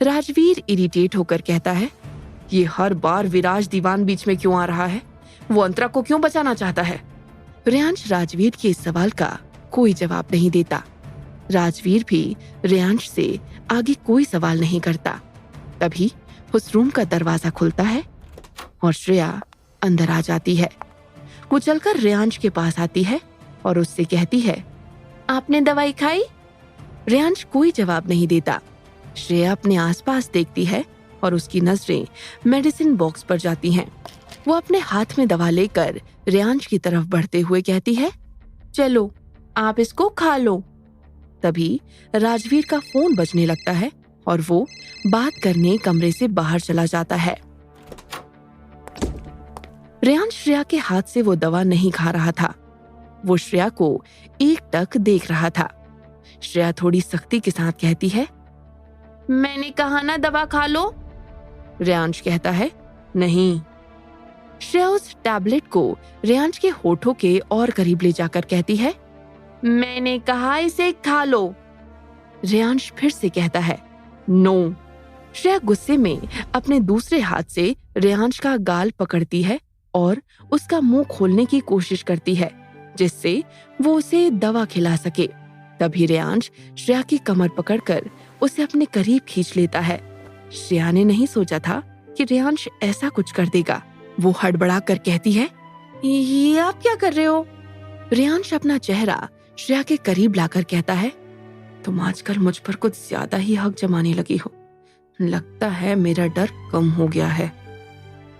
राजवीर इरिटेट होकर कहता है, ये हर बार विराज दीवान बीच में क्यों आ रहा है? वो अंतरा को क्यों बचाना चाहता है? रेयांश राजवीर के इस सवाल का कोई जवाब नहीं देता। राजवीर भी रेयांश से आगे कोई सवाल नहीं करता। तभी उस रूम का दरवाजा खुलता है और श्रेया अंदर आ जाती है। वो चलकर रेयांश के पास आती है और उससे कहती है, आपने दवाई खाई? रेयांश कोई जवाब नहीं देता। श्रेया अपने आसपास देखती है और उसकी नजरें मेडिसिन बॉक्स पर जाती हैं। वो अपने हाथ में दवा लेकर रेयांश की तरफ बढ़ते हुए कहती है, चलो आप इसको खा लो। तभी राजवीर का फोन बजने लगता है और वो बात करने कमरे से बाहर चला जाता है। रेयांश श्रेया के हाथ से वो दवा नहीं खा रहा था, वो श्रेया को एकटक देख रहा था। श्रेया थोड़ी सख्ती के साथ कहती है, मैंने कहा ना दवा खा लो। रेयांश कहता है, नहीं। श्रेया उस टैबलेट को रेयांश के होठों के और करीब ले जाकर कहती है, मैंने कहा इसे खा लो। रेयांश फिर से कहता है, नो। श्रेया गुस्से में अपने दूसरे हाथ से रेयांश का गाल पकड़ती है और उसका मुंह खोलने की कोशिश करती है जिससे वो उसे दवा खिला सके। तभी रेयांश श्रेया की कमर पकड़कर उसे अपने करीब खींच लेता है। श्रेया ने नहीं सोचा था कि रेयांश ऐसा कुछ कर देगा। वो हड़बड़ा कर कहती है, ये आप क्या कर रहे हो? रेयांश अपना चेहरा श्रेया के करीब लाकर कहता है, तुम आजकल मुझ पर कुछ ज्यादा ही हक जमाने लगी हो, लगता है मेरा डर कम हो गया है।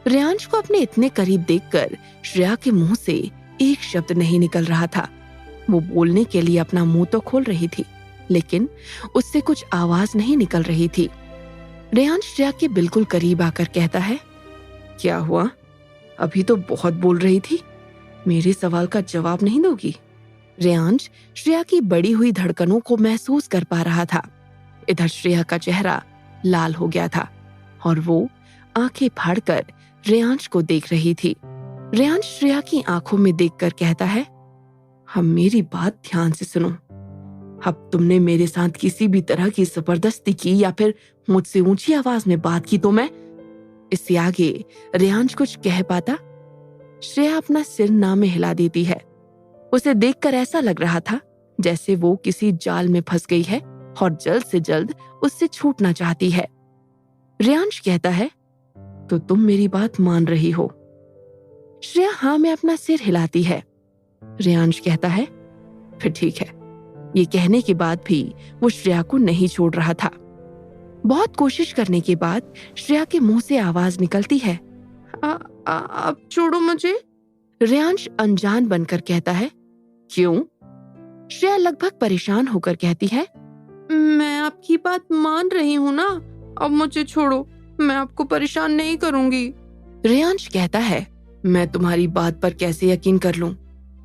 रेयांश को अपने इतने करीब देखकर श्रेया के मुंह से एक शब्द नहीं निकल रहा था। वो बोलने के लिए अपना मुंह तो खोल रही थी, लेकिन उससे कुछ आवाज नहीं निकल रही थी। रेयांश श्रेया के बिल्कुल करीब आकर कहता है, क्या हुआ? अभी तो बहुत बोल रही थी, मेरे सवाल का जवाब नहीं दोगी? रेयांश श्रेया की बढ़ी हुई धड़कनों को महसूस कर पा रहा था। इधर श्रेया का चेहरा लाल हो गया था और वो आंखें फाड़कर रेयांश को देख रही थी। रेयांश श्रेया की आंखों में देखकर कहता है, अब मेरी बात ध्यान से सुनो। अब तुमने मेरे साथ किसी भी तरह की जबरदस्ती की या फिर मुझसे ऊंची आवाज में बात की तो मैं। इससे आगे रेयांश कुछ कह पाता। श्रेया अपना सिर ना में हिला देती है। उसे देखकर ऐसा लग रहा था जैसे वो किसी जाल में फंस गई है और जल्द से जल्द उससे छूटना चाहती है। रेयांश कहता है, तो तुम मेरी बात मान रही हो? श्रेया हाँ में अपना सिर हिलाती है। रेयांश कहता है, फिर ठीक है। ये कहने के बाद भी वो श्रेया को नहीं छोड़ रहा था। बहुत कोशिश करने के बाद श्रेया के मुंह से आवाज निकलती है, आप छोड़ो मुझे। रेयांश अनजान बनकर कहता है, क्यों? श्रेया लगभग परेशान होकर कहती है, मैं आपकी बात मान रही हूं ना, अब मुझे छोड़ो, मैं आपको परेशान नहीं करूंगी। रेयांश कहता है, मैं तुम्हारी बात पर कैसे यकीन कर लूं?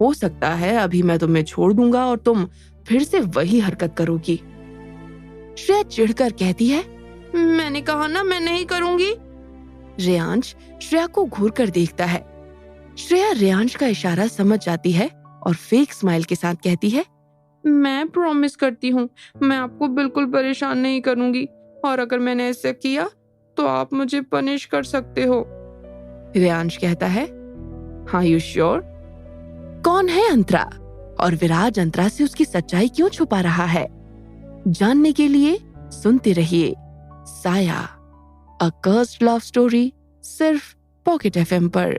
हो सकता है अभी मैं तुम्हें छोड़ दूंगा और तुम फिर से वही हरकत करोगी। श्रेया चिढ़कर कहती है, मैंने कहा ना मैं नहीं करूंगी। रेयांश श्रेया को घूर कर देखता है। श्रेया रेयांश का इशारा समझ जाती है और फेक स्माइल के साथ कहती है, मैं प्रॉमिस करती हूँ मैं आपको बिल्कुल परेशान नहीं करूंगी और अगर मैंने ऐसा किया तो आप मुझे पनिश कर सकते हो। रेयांश कहता है, हाँ यू श्योर? कौन है अंतरा और विराज अंतरा से उसकी सच्चाई क्यों छुपा रहा है? जानने के लिए सुनते रहिए साया, अ कर्स्ड लव स्टोरी, सिर्फ पॉकेट एफएम पर।